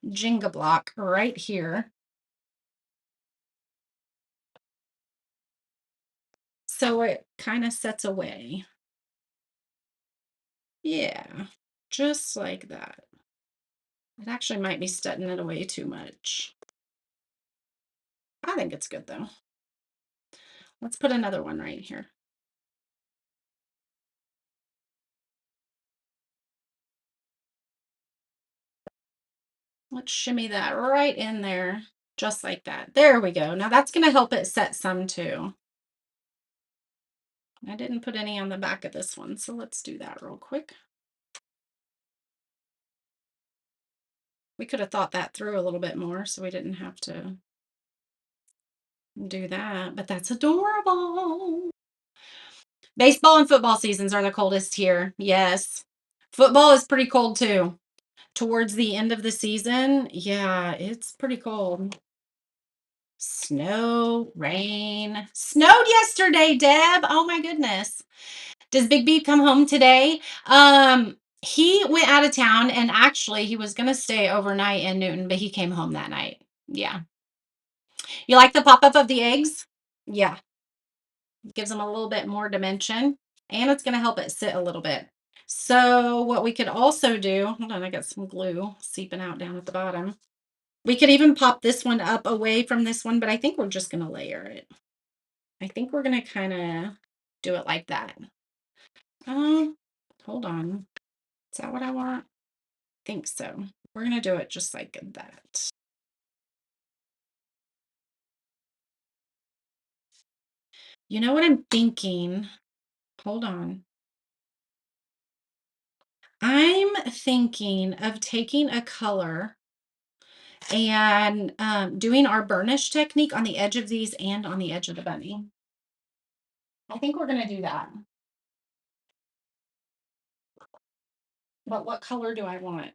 Jenga block right here. So it kind of sets away. Yeah, just like that. It actually might be setting it away too much. I think it's good though. Let's put another one right here. Let's shimmy that right in there, just like that. There we go. Now that's going to help it set some too. I didn't put any on the back of this one, so let's do that real quick. We could have thought that through a little bit more so we didn't have to do that, but that's adorable. Baseball and football seasons are the coldest here. Yes. Football is pretty cold too. Towards the end of the season, yeah, it's pretty cold. Snow, rain. Snowed yesterday, Deb. Oh my goodness. Does Big B come home today? He went out of town and actually he was gonna stay overnight in Newton, but he came home that night. Yeah. You like the pop-up of the eggs? Yeah. Gives them a little bit more dimension and it's gonna help it sit a little bit. So what we could also do, hold on, I got some glue seeping out down at the bottom. We could even pop this one up away from this one, but I think we're just gonna layer it. I think we're gonna kind of do it like that. Um, Hold on. Is that what I want? I think so. We're gonna do it just like that. You know what I'm thinking? Hold on. I'm thinking of taking a color and doing our burnish technique on the edge of these and on the edge of the bunny. I think we're gonna do that. But what color do I want?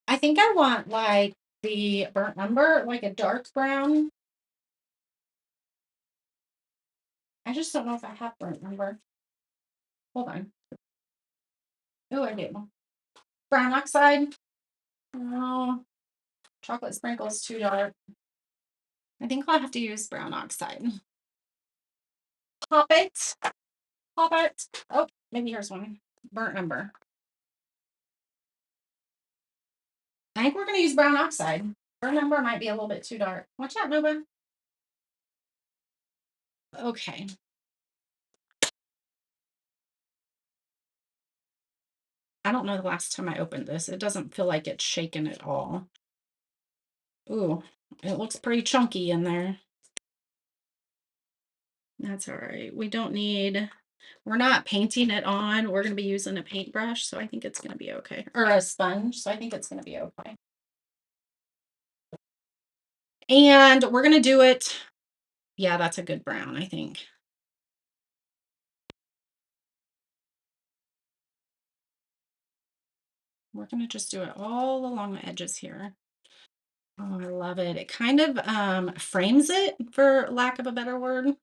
I think I want like the burnt umber, like a dark brown. I just don't know if I have burnt umber. Hold on. Oh, I do. Brown oxide. Oh, chocolate sprinkles too dark. I think I'll have to use brown oxide. Pop it. Pop it. Oh, maybe here's one. Burnt umber. I think we're going to use brown oxide. Burnt umber might be a little bit too dark. Watch out, Nova. Okay. I don't know the last time I opened this. It doesn't feel like it's shaken at all. Ooh, It looks pretty chunky in there. That's all right. We're not painting it on. We're going to be using a paintbrush, so I think it's going to be okay. Or a sponge, so I think it's going to be okay. And we're going to do it. Yeah, that's a good brown, I think. We're going to just do it all along the edges here. Oh, I love it. It kind of frames it, for lack of a better word.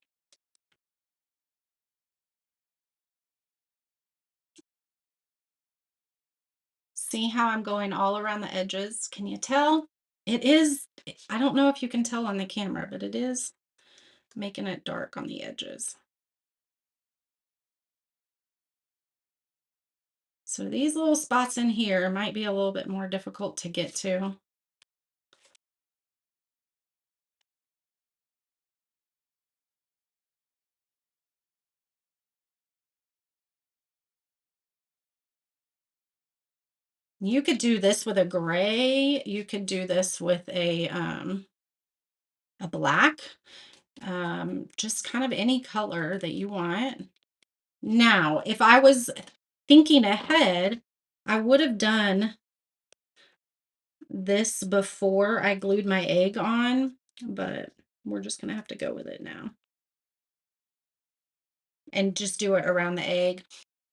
See how I'm going all around the edges? Can you tell? It is, I don't know if you can tell on the camera, but it is making it dark on the edges. So these little spots in here might be a little bit more difficult to get to. You could do this with a gray. You could do this with a black. Just kind of any color that you want. Now, if I was thinking ahead, I would have done this before I glued my egg on, but we're just gonna have to go with it now. And just do it around the egg.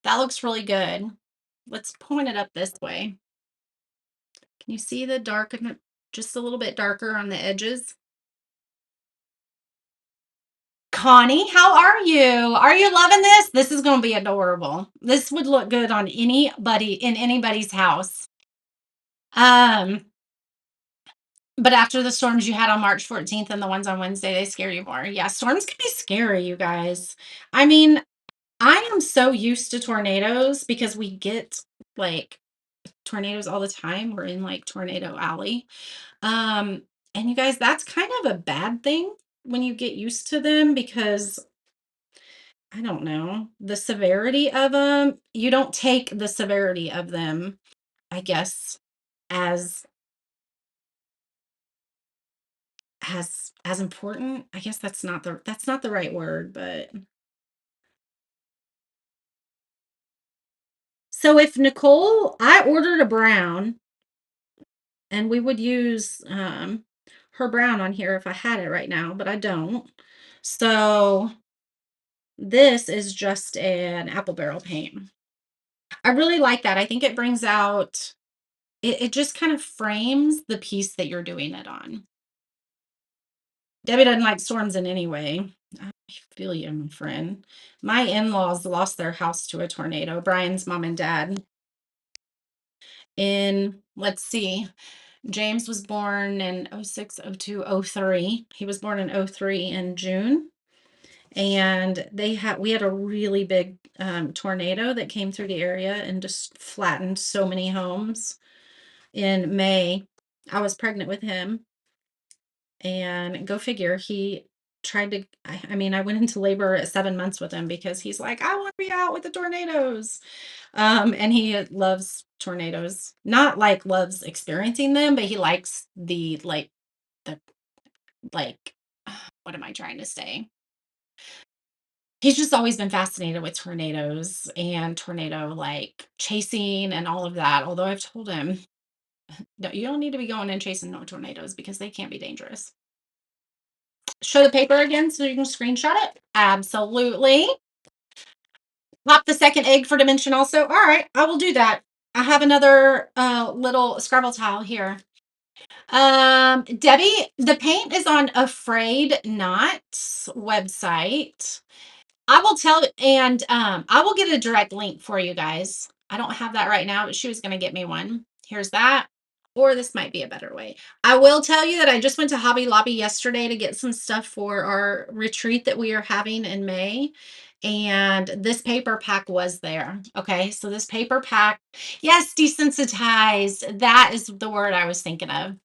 That looks really good. Let's point it up this way. Can you see the dark, just a little bit darker on the edges? Connie, how are you? Are you loving this? This is going to be adorable. This would look good on anybody in anybody's house. Um, but after the storms you had on March 14th and the ones on Wednesday, they scare you more. Yeah, storms can be scary, you guys. I mean, I am so used to tornadoes because we get like tornadoes all the time. We're in like tornado alley. Um, and you guys, that's kind of a bad thing when you get used to them because I don't know, the severity of them, you don't take the severity of them, I guess, as as important. I guess that's not the right word, but so if Nicole, I ordered a brown and we would use her brown on here if I had it right now, but I don't. So this is just an apple barrel paint. I really like that. I think it brings out it just kind of frames the piece that you're doing it on. Debbie doesn't like storms in any way. I feel you, my friend. My in-laws lost their house to a tornado. Brian's mom and dad. In, let's see, James was born in 06, 02, 03. He was born in 03 in June. And we had a really big tornado that came through the area and just flattened so many homes in May. I was pregnant with him, and go figure, he tried to, I mean, I went into labor at 7 months with him because he's like, I want to be out with the tornadoes. And he loves tornadoes, not like loves experiencing them, but he likes the like, what am I trying to say? He's just always been fascinated with tornadoes and tornado like chasing and all of that. Although I've told him, no, you don't need to be going and chasing no tornadoes because they can't be dangerous. Show the paper again so you can screenshot it. Absolutely. Pop the second egg for dimension also. All right, I will do that. I have another little Scrabble tile here. Debbie, the paint is on Afraid Not's website. I will tell, and I will get a direct link for you guys. I don't have that right now, but she was going to get me one. Here's that. Or this might be a better way. I will tell you that I just went to Hobby Lobby yesterday to get some stuff for our retreat that we are having in May. And this paper pack was there. Okay, so this paper pack, yes, desensitized. That is the word I was thinking of.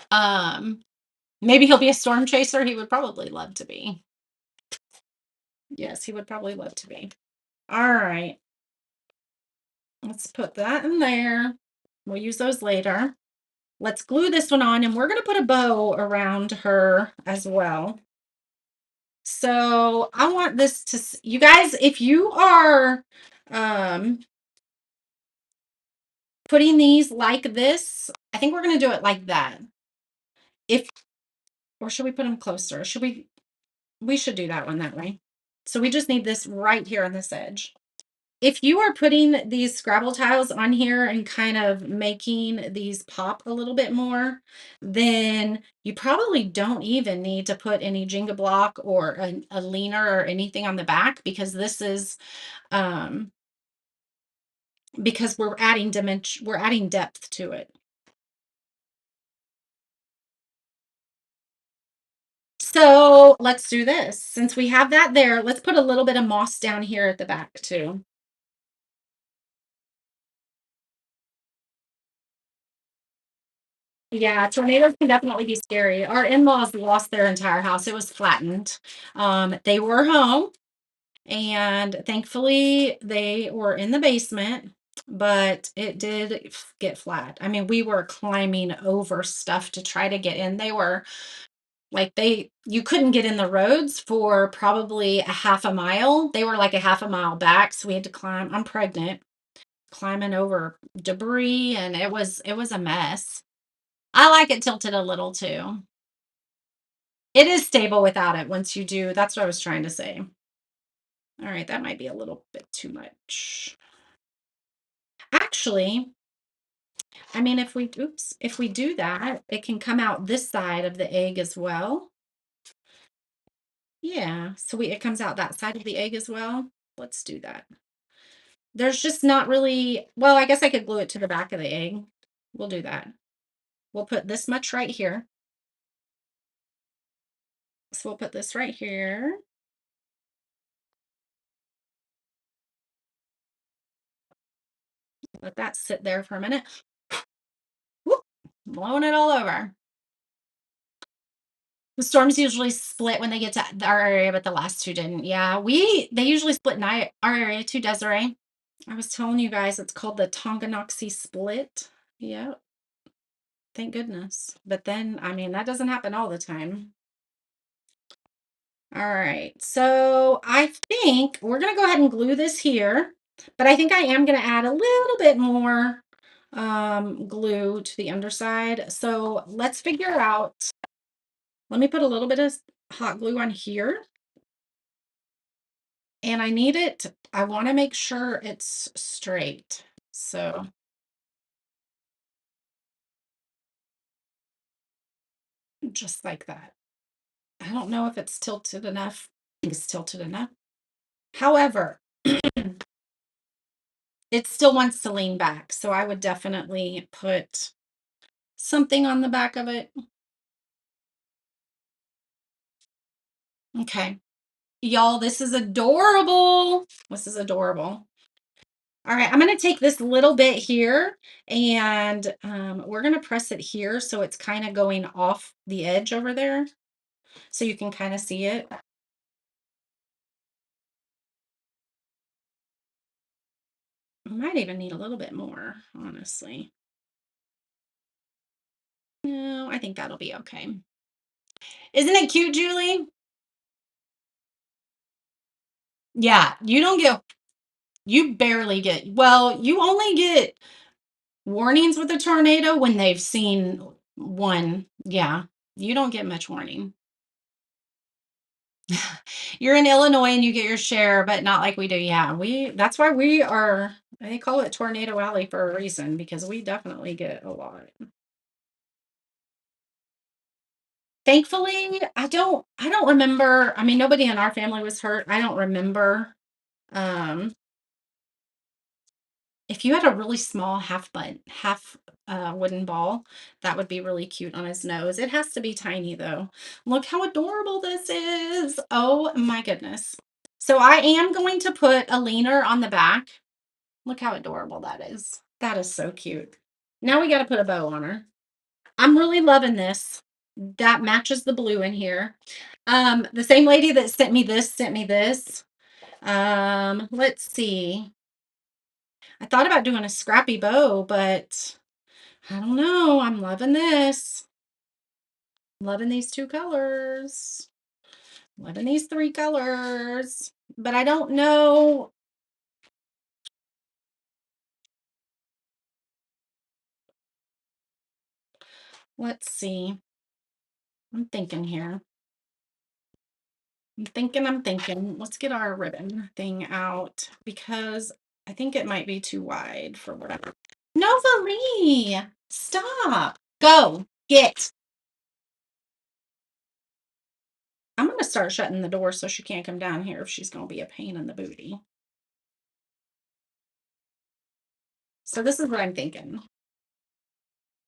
Um, Maybe he'll be a storm chaser. He would probably love to be. Yes, he would probably love to be. All right. Let's put that in there. We'll use those later. let's glue this one on, and we're going to put a bow around her as well. So I want this to, you guys, if you are um, putting these like this, I think we're going to do it like that. If, or should we put them closer? We should do that one that way. So we just need this right here on this edge. If you are putting these Scrabble tiles on here and kind of making these pop a little bit more, then you probably don't even need to put any Jenga block or a leaner or anything on the back, because this is because we're adding dimension, we're adding depth to it. So let's do this. Since we have that there, let's put a little bit of moss down here at the back too. Yeah, tornadoes can definitely be scary. Our in-laws lost their entire house. It was flattened. They were home, and thankfully they were in the basement, but it did get flat. I mean, we were climbing over stuff to try to get in. They were like, you couldn't get in the roads for probably a half a mile. They were like a half a mile back, so we had to climb. I'm pregnant, climbing over debris, and it was a mess. I like it tilted a little too. It is stable without it once you do. That's what I was trying to say. All right, that might be a little bit too much. Actually, I mean, if we do that, it can come out this side of the egg as well. Yeah, so it comes out that side of the egg as well. Let's do that. There's just not really, well, I guess I could glue it to the back of the egg. We'll do that. We'll put this much right here. So we'll put this right here. Let that sit there for a minute. Whoop, blowing it all over. The storms usually split when they get to our area, but the last two didn't. Yeah, they usually split in our area too, Desiree. I was telling you guys it's called the Tonganoxie split. Yeah, thank goodness. But then, I mean, that doesn't happen all the time. All right, so I think we're gonna go ahead and glue this here, but I think I am gonna add a little bit more glue to the underside. So let's figure out, let me put a little bit of hot glue on here. And I need it, I want to make sure it's straight. So just like that. I don't know if it's tilted enough. I think it's tilted enough. However, it still wants to lean back. So I would definitely put something on the back of it. Okay. Y'all, this is adorable. This is adorable. All right, I'm going to take this little bit here, and we're going to press it here so it's kind of going off the edge over there so you can kind of see it. I might even need a little bit more, honestly. No, I think that'll be okay. Isn't it cute, Julie? Yeah, you barely get, well, you only get warnings with a tornado when they've seen one. Yeah, you don't get much warning. You're in Illinois and you get your share, but not like we do. Yeah, that's why they call it Tornado Alley for a reason, because we definitely get a lot. Thankfully, I don't remember. I mean, nobody in our family was hurt. I don't remember. Um, if you had a really small half wooden ball, that would be really cute on his nose. It has to be tiny though. Look how adorable this is. Oh my goodness. So I am going to put a leaner on the back. Look how adorable that is. That is so cute. Now we got to put a bow on her. I'm really loving this. That matches the blue in here. The same lady that sent me this sent me this. Let's see. I thought about doing a scrappy bow, but I don't know. I'm loving this. Loving these two colors. Loving these three colors. But I don't know. Let's see. I'm thinking here. I'm thinking. Let's get our ribbon thing out because I think it might be too wide for whatever. Nova Lee, stop. Go. Get. I'm going to start shutting the door so she can't come down here if she's going to be a pain in the booty. So this is what I'm thinking.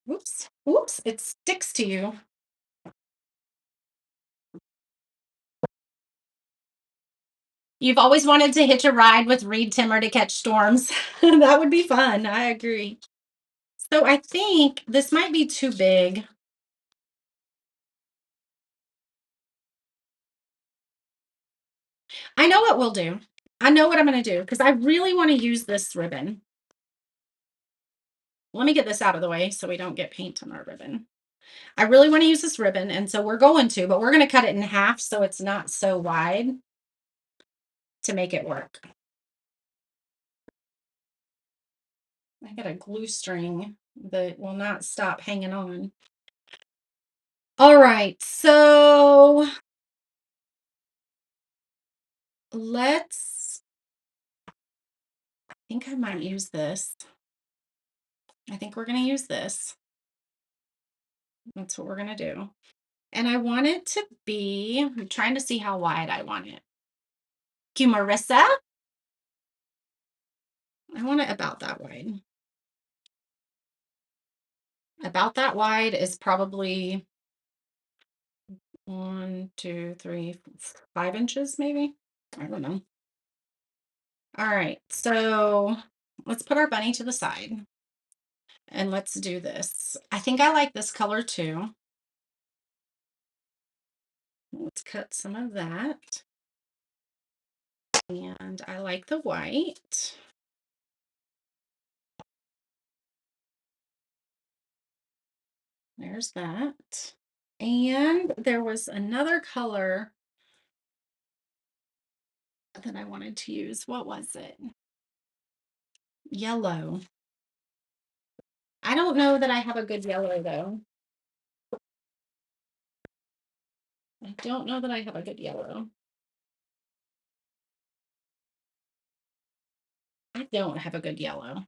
Whoops. Whoops. It sticks to you. You've always wanted to hitch a ride with Reed Timmer to catch storms. That would be fun. I agree. So I think this might be too big. I know what we'll do. I know what I'm going to do because I really want to use this ribbon. Let me get this out of the way so we don't get paint on our ribbon. I really want to use this ribbon, and so we're going to, but we're going to cut it in half so it's not so wide to make it work. I got a glue string that will not stop hanging on. All right, so I think I might use this. I think we're going to use this. That's what we're going to do. And I want it to be, I'm trying to see how wide I want it. Thank you, Marissa. I want it about that wide. About that wide is probably 1, 2, 3, 5 inches, maybe. I don't know. All right, so let's put our bunny to the side and let's do this. I think I like this color too. Let's cut some of that. And I like the white. There's that. And there was another color that I wanted to use. What was it? Yellow. I don't know that I have a good yellow though. I don't know that I have a good yellow. I don't have a good yellow.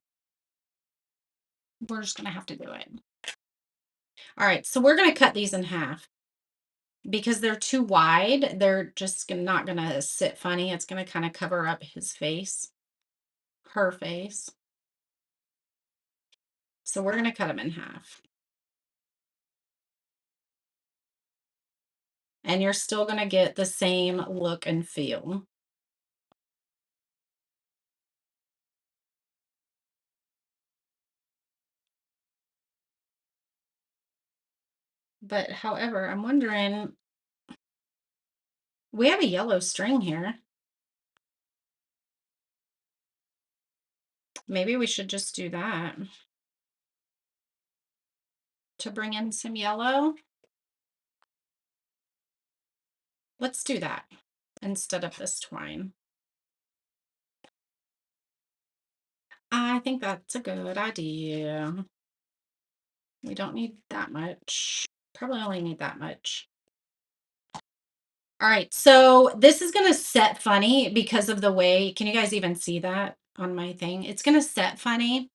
We're just going to have to do it. All right, so we're going to cut these in half because they're too wide. They're just not going to sit funny. It's going to kind of cover up his face, her face. So we're going to cut them in half. And you're still going to get the same look and feel. But however, I'm wondering, we have a yellow string here. Maybe we should just do that to bring in some yellow. Let's do that instead of this twine. I think that's a good idea. We don't need that much. Probably only need that much. All right, so this is going to set funny because of the way, can you guys even see that on my thing? It's going to set funny.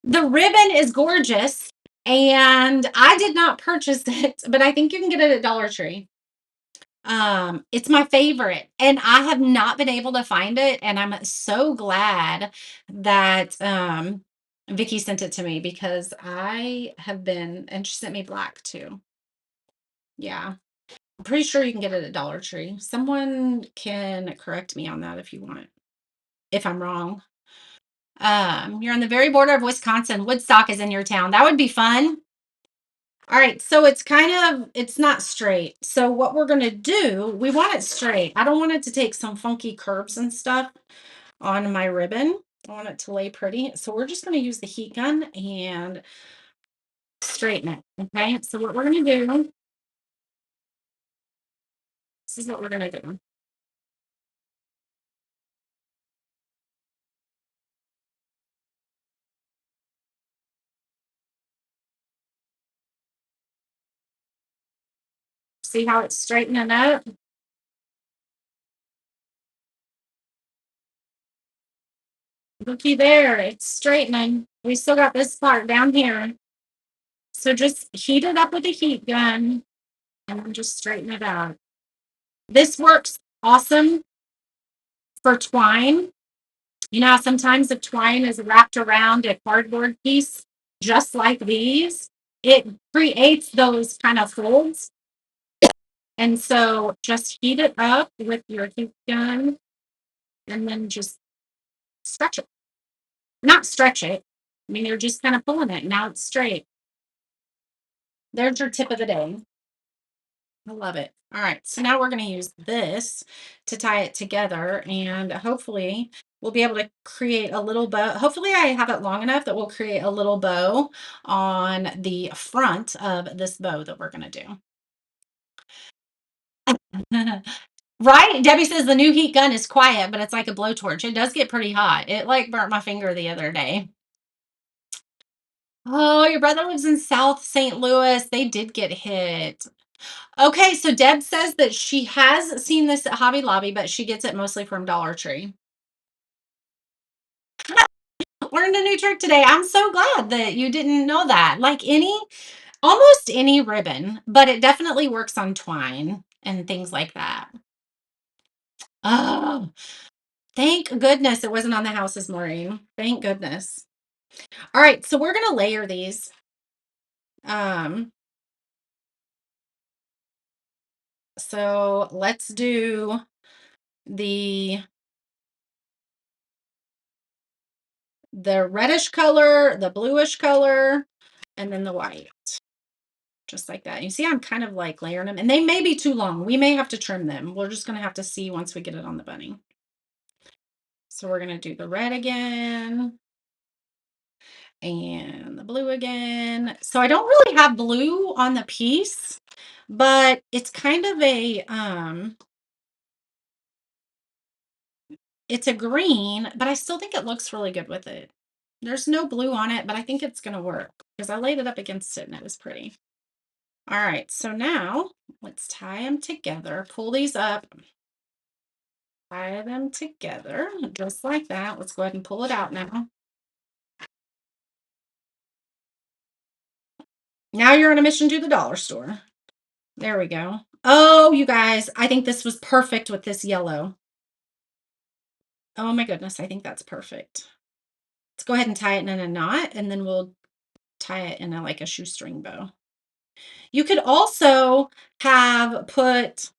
The ribbon is gorgeous, and I did not purchase it, but I think you can get it at Dollar Tree. It's my favorite, and I have not been able to find it, and I'm so glad that Vicky sent it to me because I have been, and she sent me black too. Yeah. I'm pretty sure you can get it at Dollar Tree. Someone can correct me on that if you want, if I'm wrong. You're on the very border of Wisconsin. Woodstock is in your town. That would be fun. All right, so it's not straight. So what we're going to do, we want it straight. I don't want it to take some funky curves and stuff on my ribbon. I want it to lay pretty. So we're just going to use the heat gun and straighten it. Okay. So what we're going to do, this is what we're going to do. See how it's straightening up? Looky there, it's straightening. We still got this part down here. So just heat it up with a heat gun and then just straighten it out. This works awesome for twine. You know, sometimes if twine is wrapped around a cardboard piece, just like these, it creates those kind of folds. And so just heat it up with your heat gun and then just stretch it. Not stretch it. I mean, you're just kind of pulling it. Now it's straight. There's your tip of the day. I love it. All right. So now we're going to use this to tie it together, and hopefully we'll be able to create a little bow. Hopefully I have it long enough that we'll create a little bow on the front of this bow that we're going to do. Right? Debbie says the new heat gun is quiet, but it's like a blowtorch. It does get pretty hot. It like burnt my finger the other day. Oh, your brother lives in South St. Louis. They did get hit. Okay, so Deb says that she has seen this at Hobby Lobby, but she gets it mostly from Dollar Tree. Learned a new trick today. I'm so glad that you didn't know that. Like almost any ribbon, but it definitely works on twine and things like that. Oh, thank goodness it wasn't on the houses, Maureen. Thank goodness. All right, so we're gonna layer these. Um, so let's do the reddish color, the bluish color, and then the white. Just like that. You see, I'm kind of like layering them, and they may be too long. We may have to trim them. We're just going to have to see once we get it on the bunny. So we're going to do the red again and the blue again. So I don't really have blue on the piece, but it's kind of it's a green, but I still think it looks really good with it. There's no blue on it, but I think it's going to work because I laid it up against it and it was pretty. All right, so now let's tie them together. Pull these up, tie them together just like that. Let's go ahead and pull it out now. Now you're on a mission to the dollar store. There we go. Oh, you guys, I think this was perfect with this yellow. Oh my goodness, I think that's perfect. Let's go ahead and tie it in a knot, and then we'll tie it in like a shoestring bow. You could also have put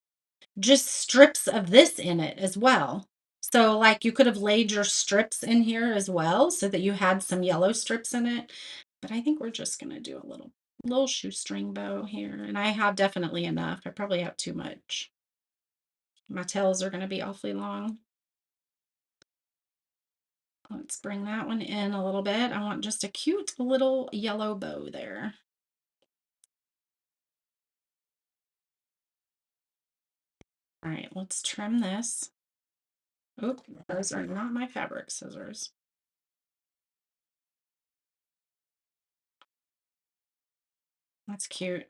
just strips of this in it as well. So like you could have laid your strips in here as well so that you had some yellow strips in it. But I think we're just going to do a little shoestring bow here. And I have definitely enough. I probably have too much. My tails are going to be awfully long. Let's bring that one in a little bit. I want just a cute little yellow bow there. All right, let's trim this. Oop, those are not my fabric scissors. That's cute.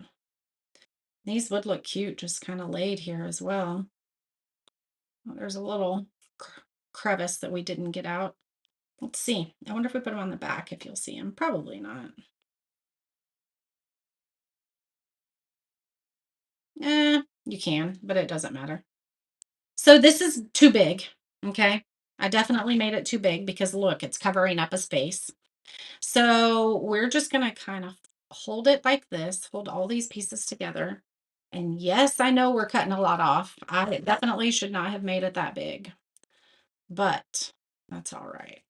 These would look cute just kind of laid here as well. Oh, there's a little crevice that we didn't get out. Let's see. I wonder if we put them on the back if you'll see them. Probably not. You can, but it doesn't matter. So this is too big, okay? I definitely made it too big because look, it's covering up a space. So we're just going to kind of hold it like this, hold all these pieces together. And yes, I know we're cutting a lot off. I definitely should not have made it that big, but that's all right.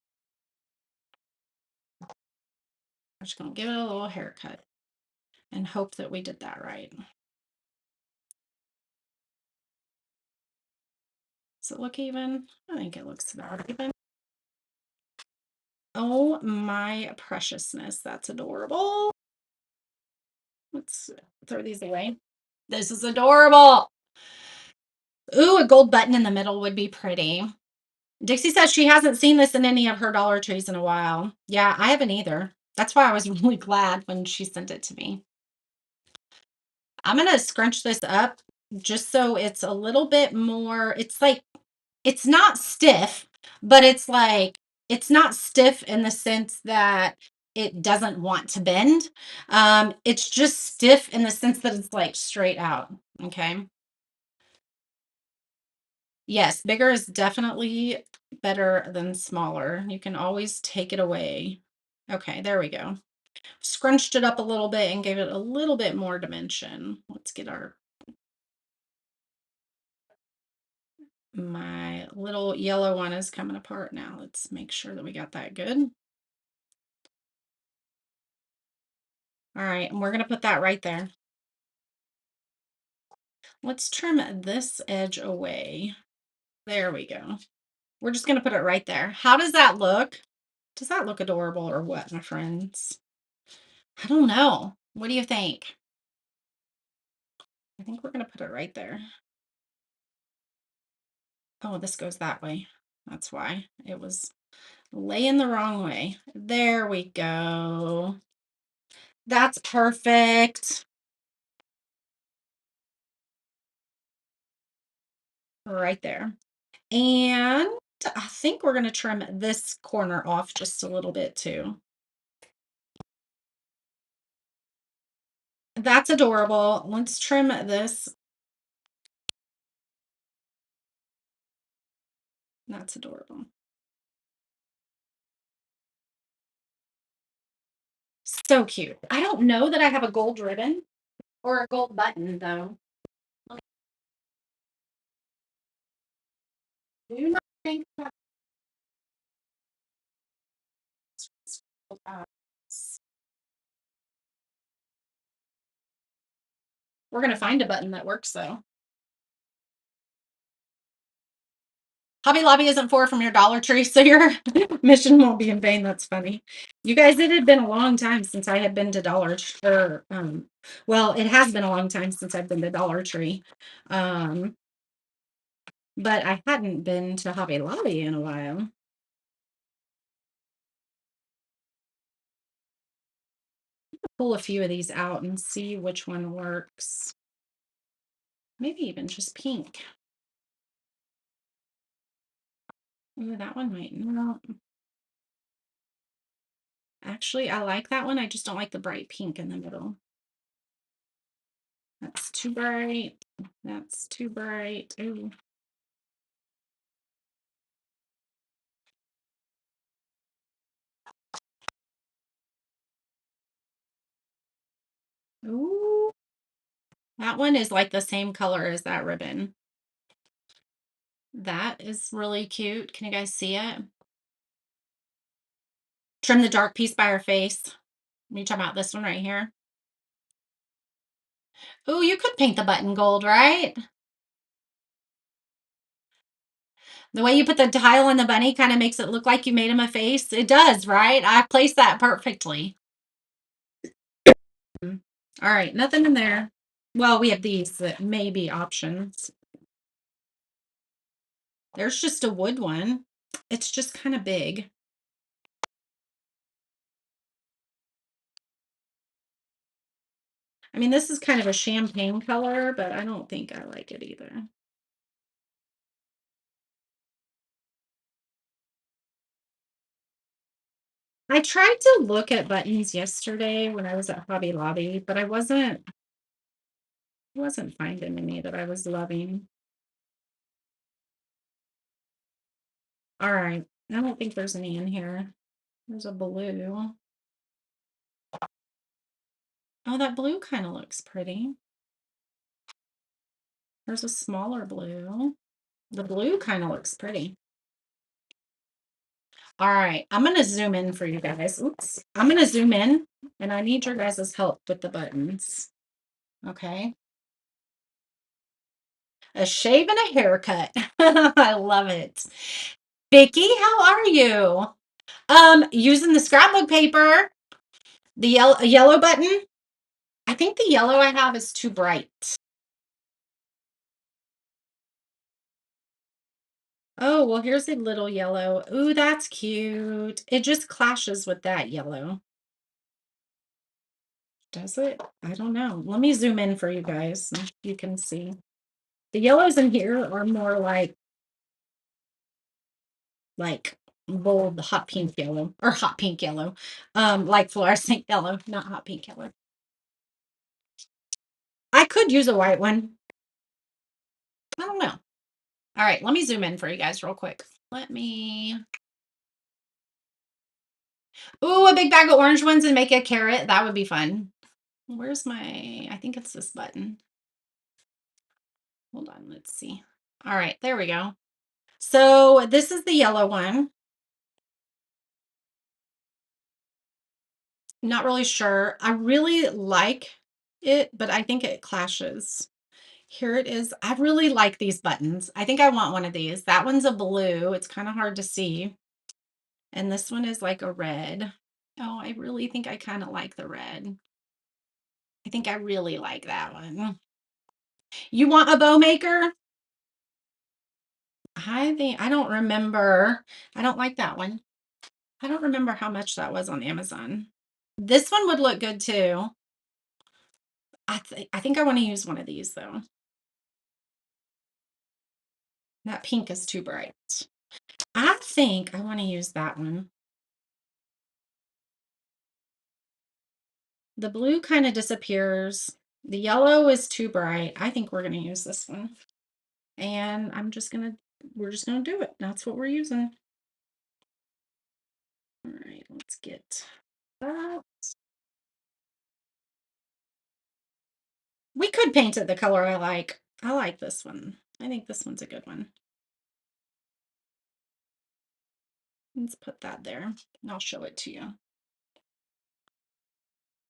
I'm just going to give it a little haircut and hope that we did that right. Does it look even? I think it looks about even. Oh my preciousness, that's adorable. Let's throw these away. This is adorable. Ooh, a gold button in the middle would be pretty. Dixie says she hasn't seen this in any of her Dollar Trees in a while. Yeah, I haven't either. That's why I was really glad when she sent it to me. I'm going to scrunch this up just so it's a little bit more, it's like, it's not stiff, but it's like, it's not stiff in the sense that it doesn't want to bend. It's just stiff in the sense that it's like straight out. Okay. Yes, bigger is definitely better than smaller. You can always take it away. Okay, there we go. Scrunched it up a little bit and gave it a little bit more dimension. Let's get my little yellow one is coming apart now. Let's make sure that we got that good. All right, and we're going to put that right there. Let's trim this edge away. There we go. We're just going to put it right there. How does that look? Does that look adorable or what, my friends? I don't know. What do you think? I think we're going to put it right there. Oh, this goes that way. That's why it was laying the wrong way. There we go. That's perfect. Right there. And I think we're going to trim this corner off just a little bit too. That's adorable. Let's trim this. That's adorable. So cute. I don't know that I have a gold ribbon or a gold button though. Do not think about this. We're going to find a button that works though. Hobby Lobby isn't far from your Dollar Tree, so your mission won't be in vain. That's funny. You guys, it had been a long time since I had been to Dollar Tree. Well, it has been a long time since I've been to Dollar Tree. But I hadn't been to Hobby Lobby in a while. Pull a few of these out and see which one works. Maybe even just pink. Ooh, that one might not. Actually, I like that one. I just don't like the bright pink in the middle. That's too bright. That's too bright. Ooh. Ooh. That one is like the same color as that ribbon. That is really cute. Can you guys see it? Trim the dark piece by her face. You talking about this one right here? Ooh, you could paint the button gold, right? The way you put the tile on the bunny kind of makes it look like you made him a face. It does, right? I placed that perfectly. All right, nothing in there. Well, we have these that may be options. There's just a wood one. It's just kind of big. I mean, this is kind of a champagne color, but I don't think I like it either. I tried to look at buttons yesterday when I was at Hobby Lobby, but I wasn't finding any that I was loving. All right. I don't think there's any in here. There's a blue. Oh, that blue kind of looks pretty. There's a smaller blue. The blue kind of looks pretty. All right, I'm going to zoom in for you guys. Oops. I'm going to zoom in, and I need your guys' help with the buttons. Okay. A shave and a haircut. I love it. Vicky, how are you? Using the scrapbook paper, the yellow button. I think the yellow I have is too bright. Oh, well, here's a little yellow. Ooh, that's cute. It just clashes with that yellow. Does it? I don't know. Let me zoom in for you guys so you can see. The yellows in here are more like bold hot pink yellow or hot pink yellow. Like fluorescent yellow, not hot pink yellow. I could use a white one. I don't know. All right, let me zoom in for you guys real quick. Let me Ooh, a big bag of orange ones and make a carrot. That would be fun. Where's my I think it's this button. Hold on, let's see. All right, there we go. So this is the yellow one. Not really sure. I really like it, but I think it clashes. Here it is. I really like these buttons. I think I want one of these. That one's a blue. It's kind of hard to see. And this one is like a red. Oh, I really think I kind of like the red. I think I really like that one. You want a bow maker? I don't remember. I don't like that one. I don't remember how much that was on Amazon. This one would look good too. I think I want to use one of these though. That pink is too bright. I think I want to use that one. The blue kind of disappears. The yellow is too bright. I think we're going to use this one. And we're just going to do it. That's what we're using. All right, let's get that. We could paint it the color I like. I like this one. I think this one's a good one. Let's put that there and I'll show it to you.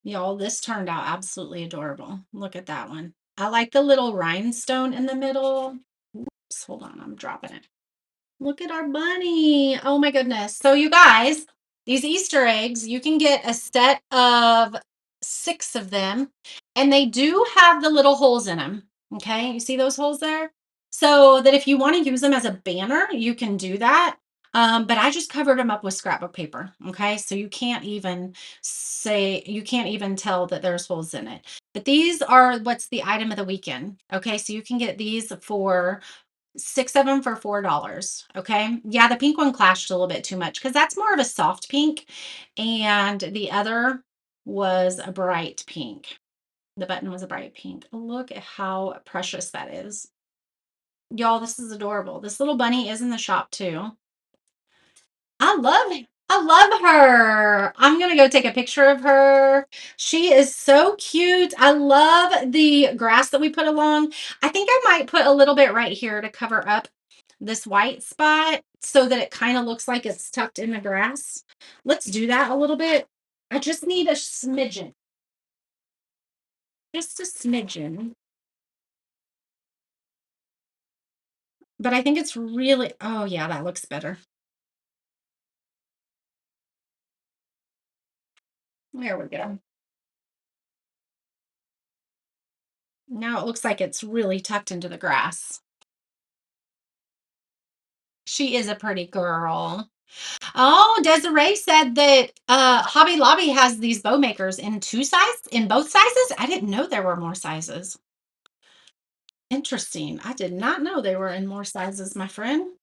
Y'all, this turned out absolutely adorable. Look at that one. I like the little rhinestone in the middle. Oops, hold on, I'm dropping it. Look at our bunny. Oh my goodness. So you guys, these Easter eggs, you can get a set of 6 of them, and they do have the little holes in them. Okay, you see those holes there? So that if you want to use them as a banner, you can do that. But I just covered them up with scrapbook paper. Okay, so you can't even tell that there's holes in it. But these are what's the item of the weekend. Okay, so you can get these for 6 of them for $4. Okay. Yeah, the pink one clashed a little bit too much because that's more of a soft pink. And the other was a bright pink. The button was a bright pink. Look at how precious that is. Y'all, this is adorable. This little bunny is in the shop too. I love her. I'm gonna go take a picture of her. She is so cute. I love the grass that we put along. I think I might put a little bit right here to cover up this white spot so that it kind of looks like it's tucked in the grass. Let's do that a little bit. I just need a smidgen. Just a smidgen. But I think it's really, oh yeah, that looks better. There we go. Now it looks like it's really tucked into the grass. She is a pretty girl. Oh, Desiree said that Hobby Lobby has these bow makers in both sizes. I didn't know there were more sizes. Interesting. I did not know they were in more sizes, my friend.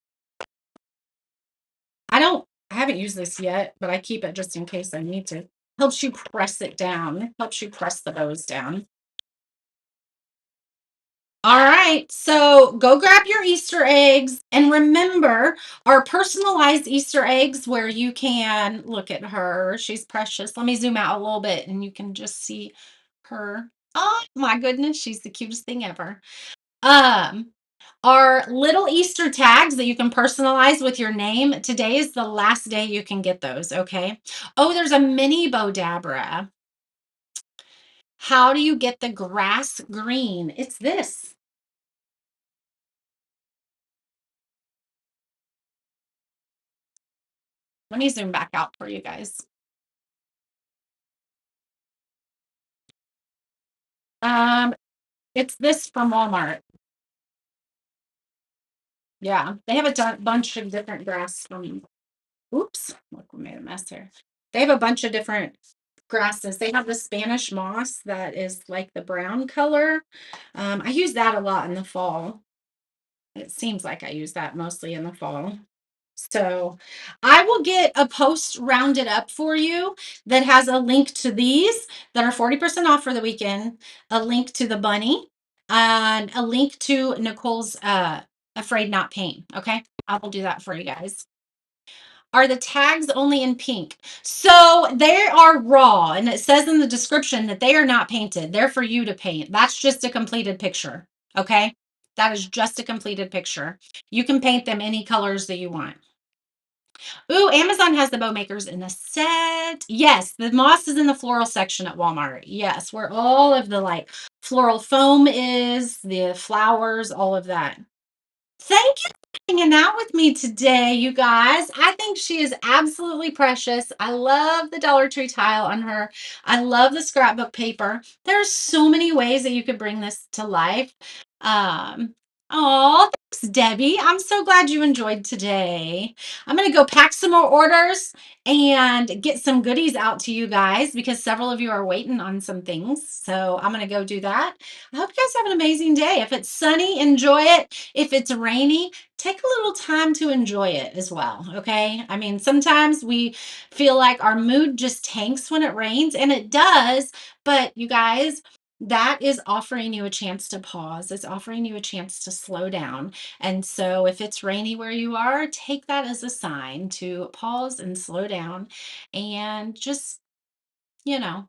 I haven't used this yet, but I keep it just in case I need to. Helps you press it down. Helps you press the bows down. All right, so go grab your Easter eggs and remember our personalized Easter eggs where you can look at her. She's precious. Let me zoom out a little bit and you can just see her. Oh my goodness, she's the cutest thing ever. Um, our little Easter tags that you can personalize with your name. Today is the last day you can get those, okay? Oh, there's a mini Bodabra. How do you get the grass green? It's this. Let me zoom back out for you guys. Um, it's this from Walmart. Yeah, they have a bunch of different grass from. Oops, look, we made a mess here. They have a bunch of different grasses. They have the Spanish moss that is like the brown color. I use that a lot in the fall. It seems like I use that mostly in the fall. So I will get a post rounded up for you that has a link to these that are 40% off for the weekend, a link to the bunny, and a link to Nicole's Afraid Not Pain. Okay. I will do that for you guys. Are the tags only in pink? So they are raw, and it says in the description that they are not painted. They're for you to paint. That's just a completed picture. Okay. That is just a completed picture. You can paint them any colors that you want. Ooh, Amazon has the bow makers in the set. Yes, the moss is in the floral section at Walmart. Yes, where all of the like floral foam is, the flowers, all of that. Thank you for hanging out with me today, you guys. I think she is absolutely precious. I love the Dollar Tree tile on her. I love the scrapbook paper. There are so many ways that you could bring this to life. Um, oh, thanks, Debbie. I'm so glad you enjoyed today. I'm going to go pack some more orders and get some goodies out to you guys because several of you are waiting on some things. So I'm going to go do that. I hope you guys have an amazing day. If it's sunny, enjoy it. If it's rainy, take a little time to enjoy it as well. Okay. I mean, sometimes we feel like our mood just tanks when it rains, and it does. But you guys, that is offering you a chance to pause. It's offering you a chance to slow down. And so if it's rainy where you are, take that as a sign to pause and slow down and just, you know,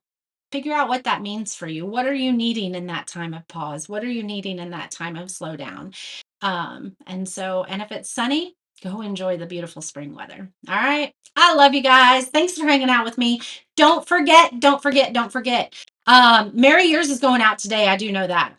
figure out what that means for you. What are you needing in that time of pause? What are you needing in that time of slowdown? And if it's sunny, go enjoy the beautiful spring weather. All right. I love you guys. Thanks for hanging out with me. Don't forget, don't forget, don't forget. Mary Yours is going out today. I do know that.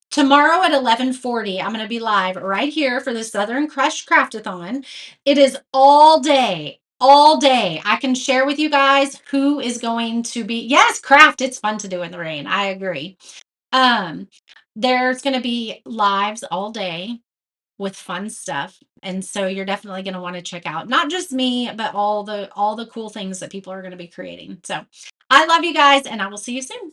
Tomorrow at 11:40, I'm going to be live right here for the Southern Crush Craftathon. It is all day, all day. I can share with you guys who is going to be. Yes, craft. It's fun to do in the rain. I agree. Um, there's going to be lives all day with fun stuff. And so you're definitely going to want to check out not just me, but all the cool things that people are going to be creating. So I love you guys, and I will see you soon.